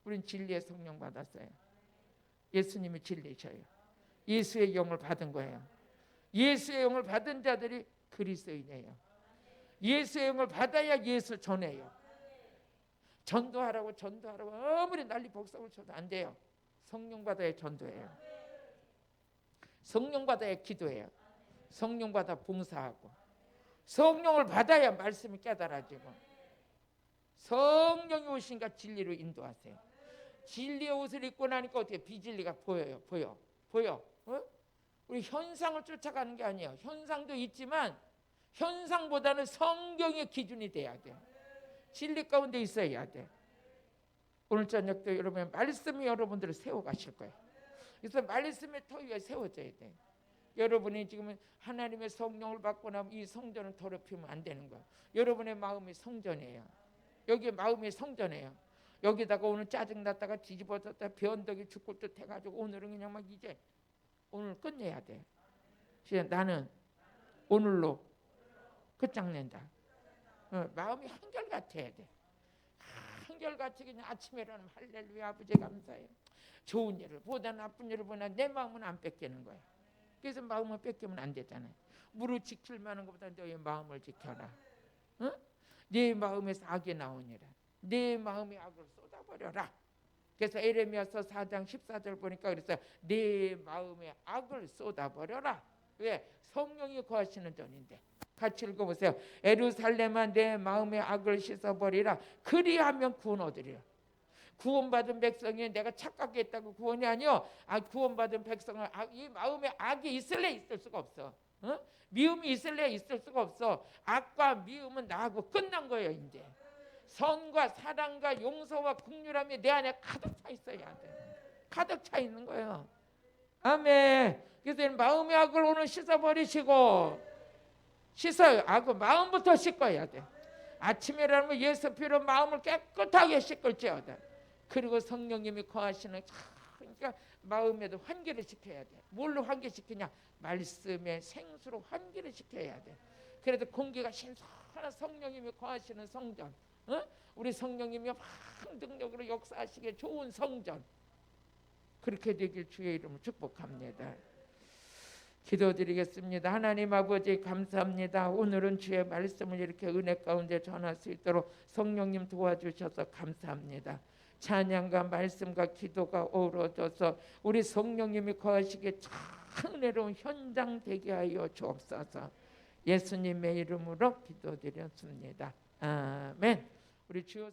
Speaker 1: 우린 진리의 성령 받았어요. 예수님이 진리셔요. 예수의 영을 받은 거예요. 예수의 영을 받은 자들이 그리스도인이에요. 예수의 영을 받아야 예수 전해요. 전도하라고 아무리 난리 복성을 쳐도 안 돼요. 성령 받아야 전도해요. 성령 받아야 기도해요. 성령 받아 봉사하고, 성령을 받아야 말씀이 깨달아지고, 성령이 오시니까 진리로 인도하세요. 진리의 옷을 입고 나니까 어떻게 비진리가 보여. 어? 우리 현상을 쫓아가는 게 아니에요. 현상도 있지만 현상보다는 성경의 기준이 돼야 돼. 진리 가운데 있어야 돼. 오늘 저녁도 여러분의 말씀이 여러분들을 세워가실 거예요. 그래서 말씀의 터 위에 세워져야 돼. 여러분이 지금 하나님의 성령을 받고 나면 이 성전을 더럽히면 안 되는 거야. 여러분의 마음이 성전이에요. 여기 마음이 성전이에요. 여기다가 오늘 짜증났다가 뒤집어졌다 변덕이 죽을 듯 해가지고 오늘은 그냥 막 이제 오늘 끝내야 돼. 나는 오늘로 끝장낸다. 마음이 한결같아야 돼. 한결같이 그냥 아침에 일어나면 할렐루야 아버지 감사해요. 좋은 일을 보다 나쁜 일을 보나 내 마음은 안 뺏기는 거야. 그래서 마음을 뺏기면 안 되잖아요. 무릇 지킬 만한 것보다 너의 마음을 지켜라. 어? 네 마음에서 악이 나오니라. 네 마음의 악을 쏟아버려라. 그래서 에레미야서 4장 14절 보니까 그래서 네 마음의 악을 쏟아버려라. 왜? 성령이 거하시는 전인데. 같이 읽어보세요. 예루살렘아 내 마음의 악을 씻어버리라. 그리하면 구원 얻으리라. 구원받은 백성이 내가 착각이 했다고 구원이 아니요. 구원받은 백성은 이 마음에 악이 있을래 있을 수가 없어. 어? 미움이 있을래 있을 수가 없어. 악과 미움은 나하고 끝난 거예요. 이제 선과 사랑과 용서와 긍휼함이 내 안에 가득 차 있어야 돼. 가득 차 있는 거예요. 아멘. 그래서 마음의 악을 오늘 씻어버리시고, 씻어요. 악은 마음부터 씻어야 돼. 아침에 일어나면 예수 피로 마음을 깨끗하게 씻을지어다. 그리고 성령님이 거하시는, 그러니까 마음에도 환기를 시켜야 돼. 뭘로 환기시키냐? 말씀의 생수로 환기를 시켜야 돼. 그래도 공기가 신선한 성령님이 거하시는 성전, 어? 우리 성령님이 막 능력으로 역사하시기에 좋은 성전, 그렇게 되길 주의 이름으로 축복합니다. 기도드리겠습니다. 하나님 아버지 감사합니다. 오늘은 주의 말씀을 이렇게 은혜 가운데 전할 수 있도록 성령님 도와주셔서 감사합니다. 찬양과 말씀과 기도가 어우러져서 우리 성령님이 거하시기에 참 은혜로운 현장 되게 하여 주옵소서. 예수님의 이름으로 기도드렸습니다. 아멘. 우리 주여